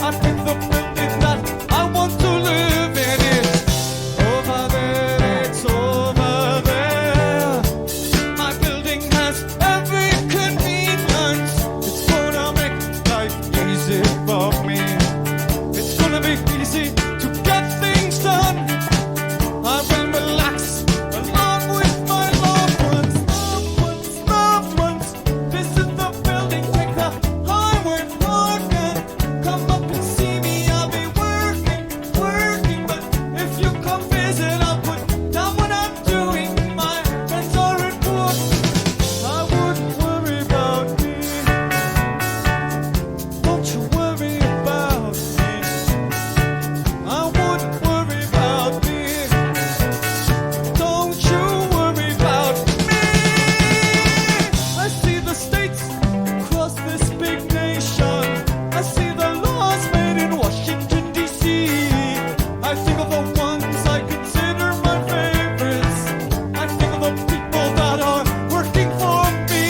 S3: I pick the building that I want to live in. It's over there, it's over there. My building has every convenience. It's gonna make life easy for me. It's gonna be easy to get things done. I will relax along with my loved ones. Loved ones. This is the building. Take the highway park and come up and see me. I'll be working. But if you come visit, I'll put down what I'm doing. My friends are important. I wouldn't worry about me. Don't you worry about me. I wouldn't worry about me. Don't you worry about me. I see the states across this big nation. I see the laws made in Washington, D.C. I think of the ones I consider my favorites. I think of the people that are working for me.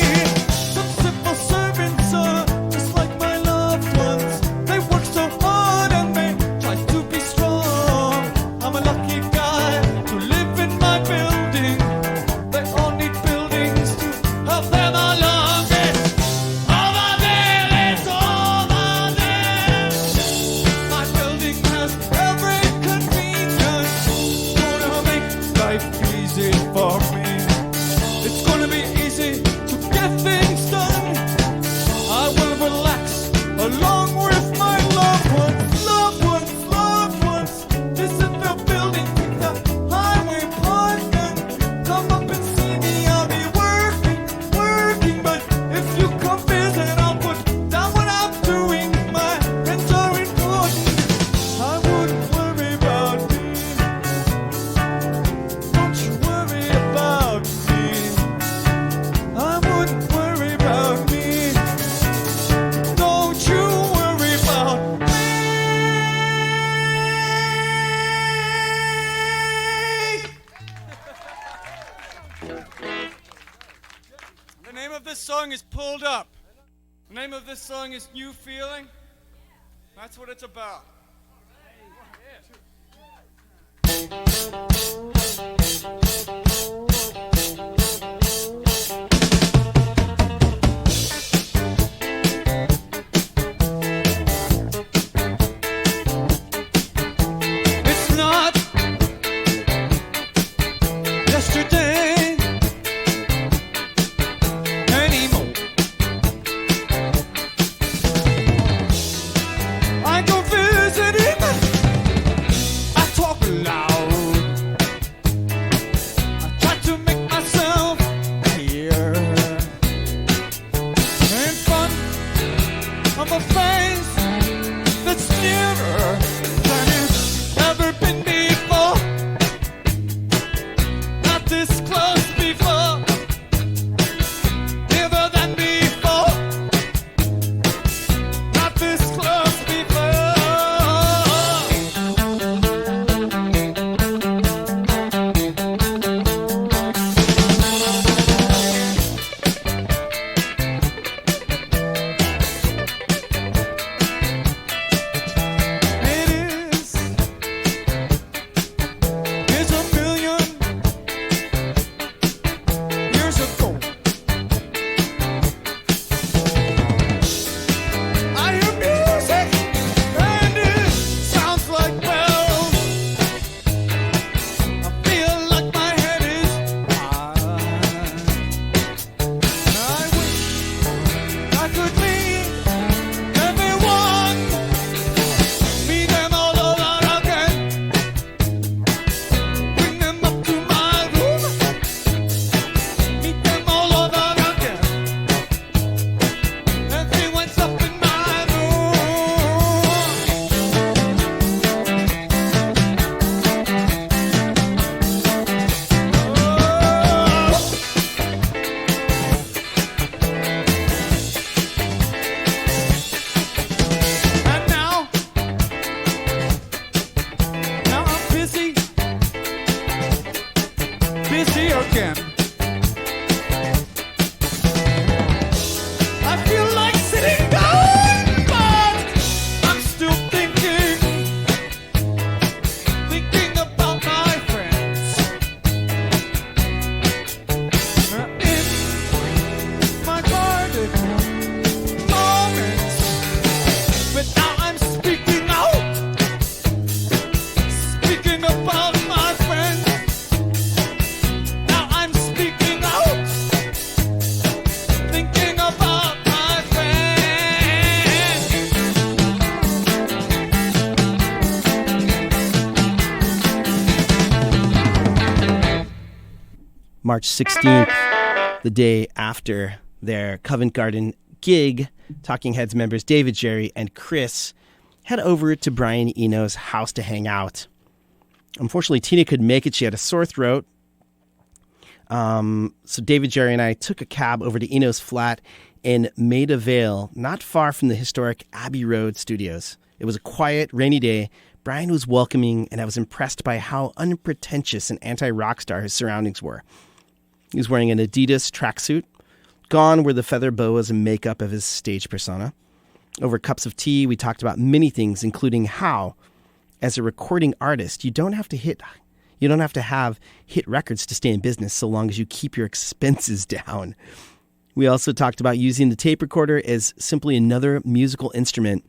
S3: Some simple servants are just like my loved ones. They work so hard and they try to be strong. I'm a lucky guy to live in my building. They all need buildings to help them along. It's over there, it's over there. My building has every convenience. Gonna make life easy for me. It's gonna be easy to get things done. I will relax along with my loved ones. Loved ones. This is the building. Take the highway park and come up and see me. I'll be working. But if you come visit, I'll put down what I'm doing. My friends are important. I wouldn't worry about me. Don't you worry about me. I wouldn't worry about me. Don't you worry about me.
S5: The name of this song is Pulled Up. The name of this song is New Feeling. That's what it's about.
S3: It's not yesterday anymore. I go visiting my
S5: busy again. I feel like sitting down, but I'm still thinking about my friends. In my guarded moments, but now I'm speaking out, speaking about my friends. Now I'm speaking out, thinking about my friends.
S2: March 16th, the day after their Covent Garden gig, Talking Heads members David, Jerry, and Chris head over to Brian Eno's house to hang out. Unfortunately, Tina couldn't make it. She had a sore throat. So David, Jerry, and I took a cab over to Eno's flat in Maida Vale, not far from the historic Abbey Road studios. It was a quiet, rainy day. Brian was welcoming, and I was impressed by how unpretentious and anti-rock star his surroundings were. He was wearing an Adidas tracksuit. Gone were the feather boas and makeup of his stage persona. Over cups of tea, we talked about many things, including how, as a recording artist, you don't have to have hit records to stay in business so long as you keep your expenses down. We also talked about using the tape recorder as simply another musical instrument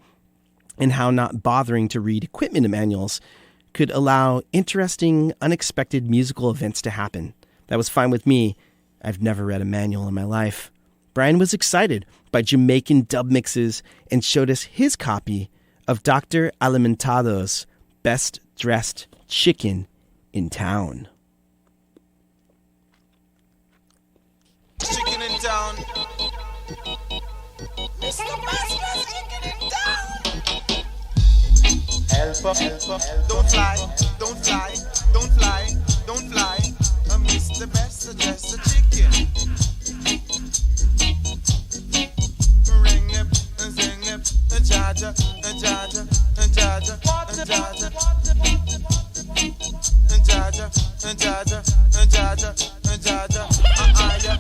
S2: and how not bothering to read equipment manuals could allow interesting, unexpected musical events to happen. That was fine with me. I've never read a manual in my life. Brian was excited by Jamaican dub mixes and showed us his copy of Dr. Alimentado's Best Dressed Chicken in Town.
S3: Chicken in town. Mr. Best chicken in town. Help. Don't fly, don't fly, don't fly, don't fly. Mr. Best dressed chicken. Ring it, sing it, jaja, jaja, jaja, jaja. Jaja, jaja, jaja, jaja, yeah.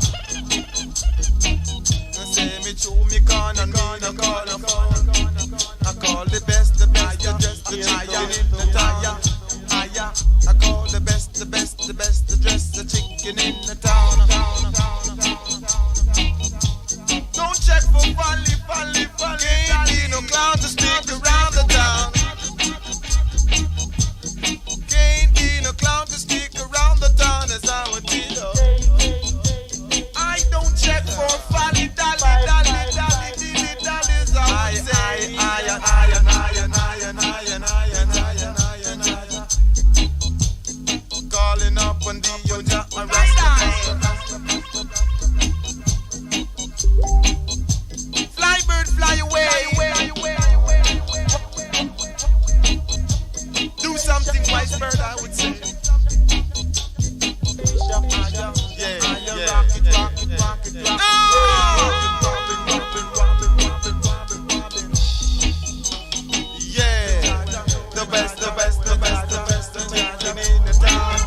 S3: Say me true, me corner, me corner phone. I call the best, the dressed, the chicken in the tire. I call the best, the dressed, the chicken in the town. Don't check for folly. Can't be no clown to stick around the town. Can't be no clown to stick around the town as I would do. I don't check for folly, dolly. Calling up on the Oja Flybird, fly away. Do something wise, bird, I would say. Yeah. Rock it. Yeah, the best chicken in the town.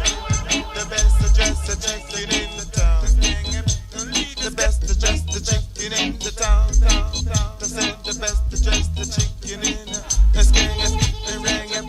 S3: The best dressed chicken in the town. The best dressed chicken in the town. The best dressed chicken in the sking and ring it,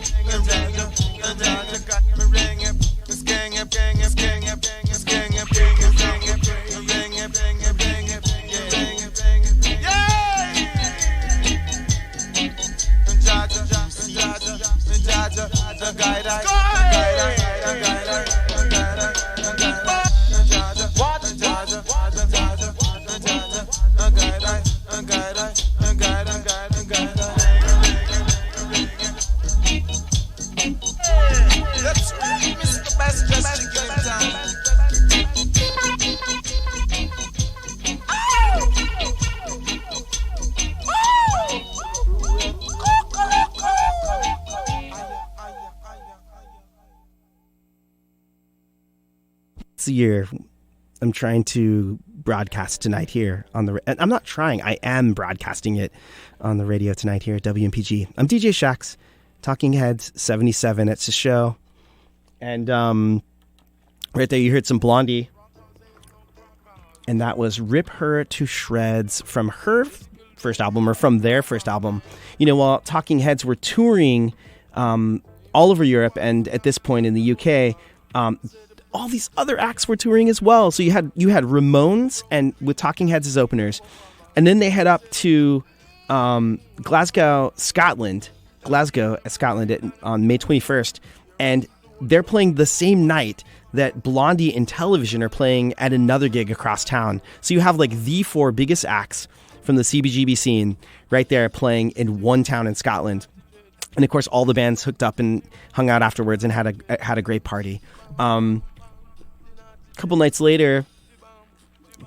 S3: That's right, Mr. Best dressed chicken in town.
S2: It's a year I'm trying to broadcast tonight here on the... I'm not trying. I am broadcasting it on the radio tonight here at WMPG. I'm DJ Shax, Talking Heads 77. It's a show. And Right there, you heard some Blondie. And that was Rip Her to Shreds from her first album, or from their first album. You know, while Talking Heads were touring all over Europe, and at this point in the UK, all these other acts were touring as well. So you had Ramones and with Talking Heads as openers, and then they head up to Glasgow, Scotland on May 21st, and they're playing the same night that Blondie and Television are playing at another gig across town. So you have like the 4 biggest acts from the CBGB scene right there playing in one town in Scotland. And of course, all the bands hooked up and hung out afterwards and had a great party. A couple nights later,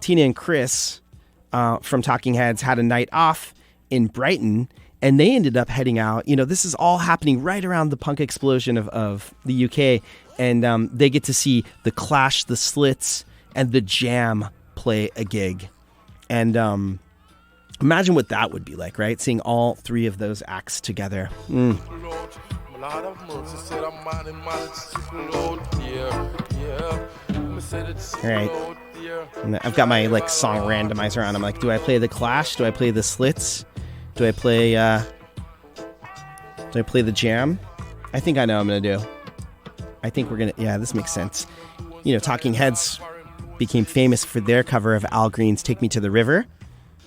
S2: Tina and Chris from Talking Heads had a night off in Brighton, and they ended up heading out. You know, this is all happening right around the punk explosion of the UK, and they get to see The Clash, The Slits, and The Jam play a gig. And imagine what that would be like, right? Seeing all 3 of those acts together. All right. And I've got my like song randomizer on. I'm like, do I play The Clash? Do I play The Slits? Do I play The Jam? I think I know what I'm going to do. I think we're going to... Yeah, this makes sense. You know, Talking Heads became famous for their cover of Al Green's Take Me to the River.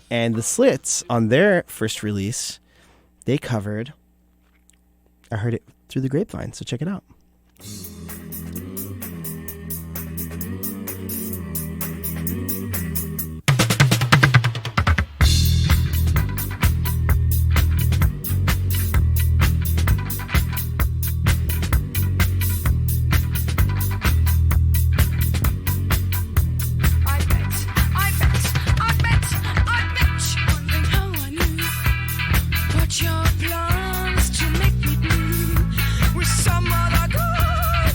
S2: And The Slits, on their first release, they covered... I heard it through the grapevine, so check it out.
S3: Your plans to make me blue with some other girl.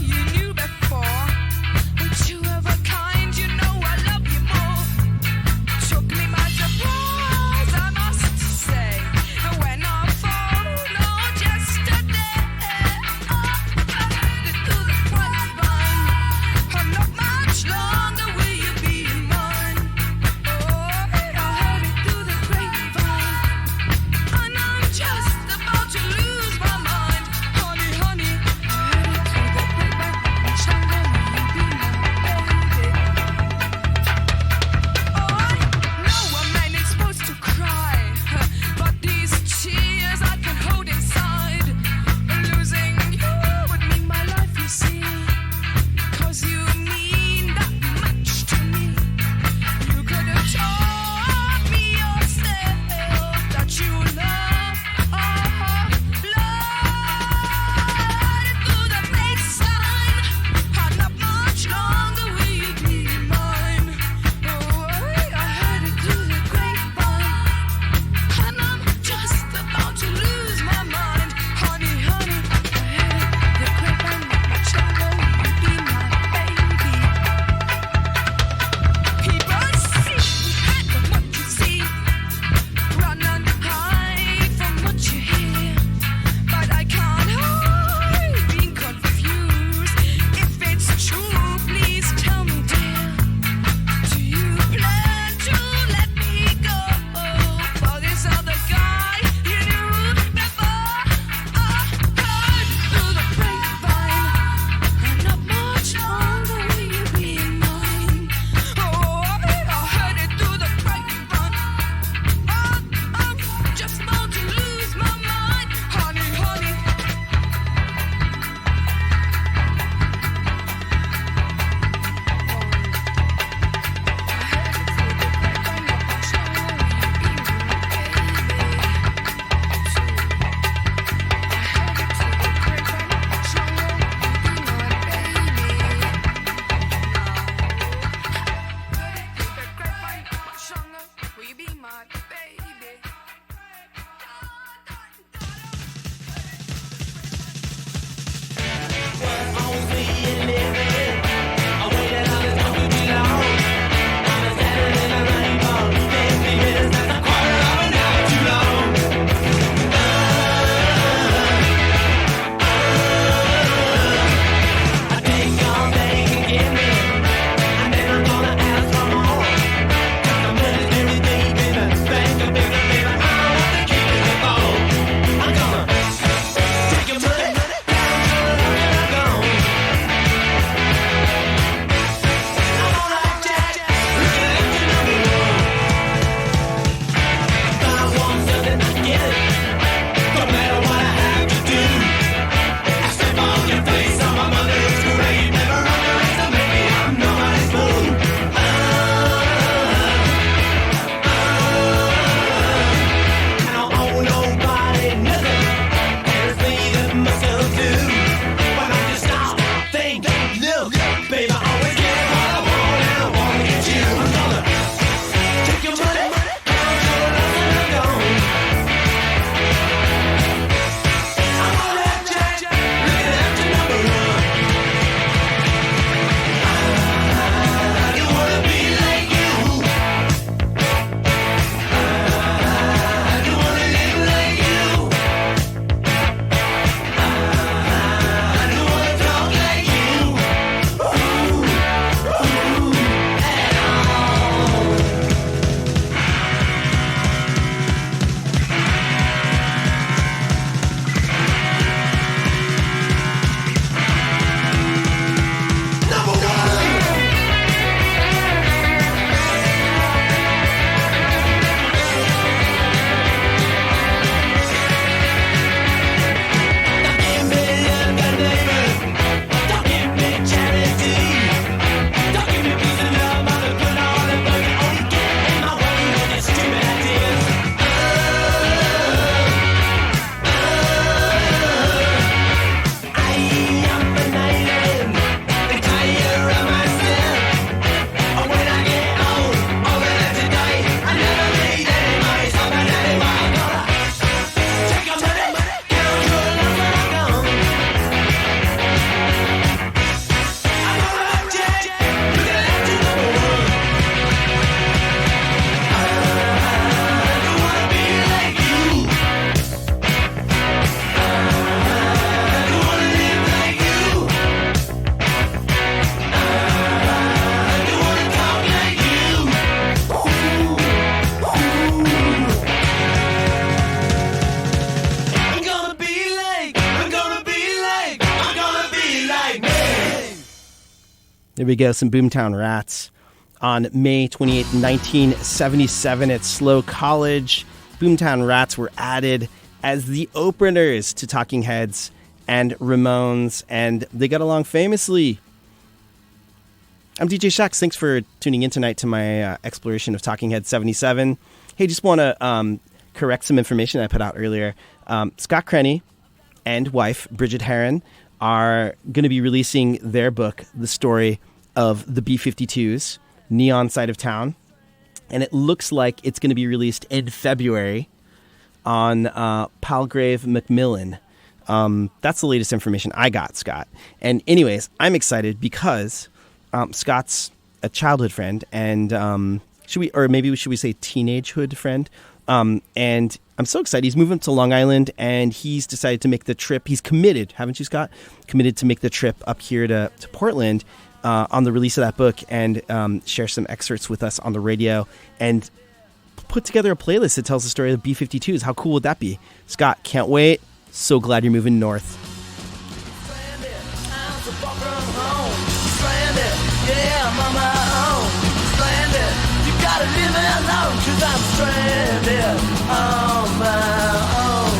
S3: I always get what I want and I wanna get you. I'm gonna take your money, down to the last and I'm gone. I'm on that jack, looking at your number run. I don't wanna be like you. I don't wanna live like you. I don't wanna talk like you. At all. Number one. Don't give me younger neighbors. Don't give me charity. Don't give me peace and love. I'm a good all and but you only get in my way with your stupid ideas. I am fanatic and tired of myself. When I get old, older than today, I never need any money, so I'm anyway gonna take your money, get on to the left and I'm gone. I'm on a jet, looking at you number one. I don't wanna be like you. I don't wanna live like you. I don't wanna talk like you. I'm gonna be like, I'm gonna be like, I'm gonna be like me.
S2: There we go, some Boomtown Rats. On May 28, 1977 at Slow College, Boomtown Rats were added as the openers to Talking Heads and Ramones, and they got along famously. I'm DJ Shax. Thanks for tuning in tonight to my exploration of Talking Heads 77. Hey, just want to correct some information I put out earlier. Scott Crenny and wife, Bridget Heron, are going to be releasing their book, The Story of the B-52s, Neon Side of Town. And it looks like it's going to be released in February on Palgrave Macmillan. That's the latest information I got, Scott. And anyways, I'm excited because Scott's a childhood friend, and should we say teenagehood friend? And I'm so excited. He's moving to Long Island, and he's decided to make the trip. He's committed, haven't you, Scott? Committed to make the trip up here to Portland on the release of that book and share some excerpts with us on the radio and put together a playlist that tells the story of the B-52s. How cool would that be? Scott, can't wait. So glad you're moving north.
S3: Stranded, I'm so far from home. Stranded, yeah, I'm on my own. Stranded, you gotta leave me alone, 'cause I'm stranded on my own.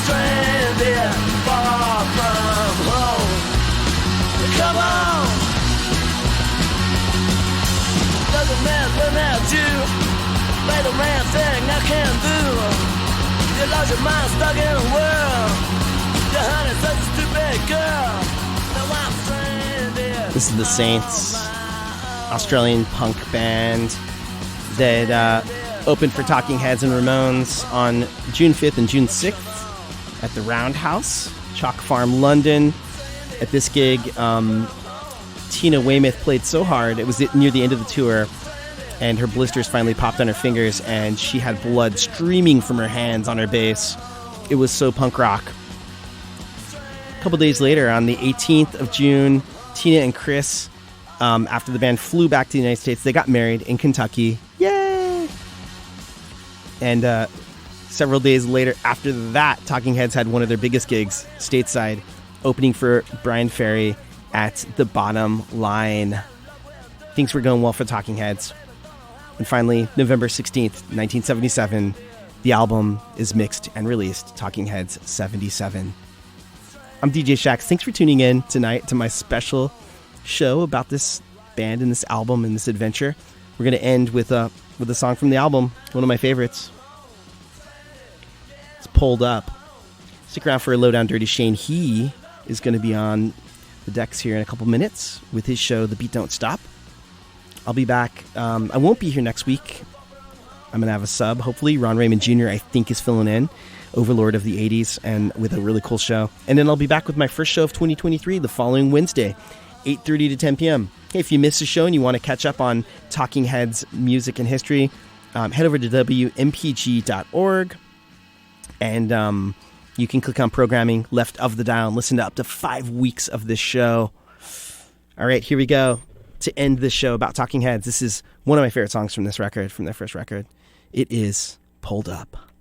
S3: Stranded, far from home. Come on. Doesn't matter without you. Play the man thing I can do. You lost your mind stuck in a world. Your honey's such a stupid girl. Now I'm stranded.
S2: This is the Saints, Australian punk band that opened for Talking Heads and Ramones on June 5th and June 6th at the Roundhouse, Chalk Farm, London. At this gig, Tina Weymouth played so hard, it was near the end of the tour, and her blisters finally popped on her fingers, and she had blood streaming from her hands on her bass. It was so punk rock. A couple days later, on the 18th of June, Tina and Chris, after the band flew back to the United States, they got married in Kentucky. Yay! And several days later, after that, Talking Heads had one of their biggest gigs, stateside, opening for Brian Ferry at the Bottom Line. Things were going well for Talking Heads. And finally, November 16th, 1977, the album is mixed and released, Talking Heads 77. I'm DJ Shax. Thanks for tuning in tonight to my special show about this band and this album and this adventure. We're going to end with a song from the album, one of my favorites. It's Pulled Up. Stick around for a Lowdown Dirty Shane. He is going to be on the decks here in a couple minutes with his show, The Beat Don't Stop. I'll be back. I won't be here next week. I'm going to have a sub, hopefully. Ron Raymond Jr., I think, is filling in, overlord of the 80s, and with a really cool show. And then I'll be back with my first show of 2023 the following Wednesday, 8:30 to 10 p.m. Hey, if you missed the show and you want to catch up on Talking Heads music and history, head over to WMPG.org, and you can click on programming left of the dial and listen to up to 5 weeks of this show. All right, here we go. To end this show about Talking Heads, this is one of my favorite songs from this record, from their first record. It is Pulled Up.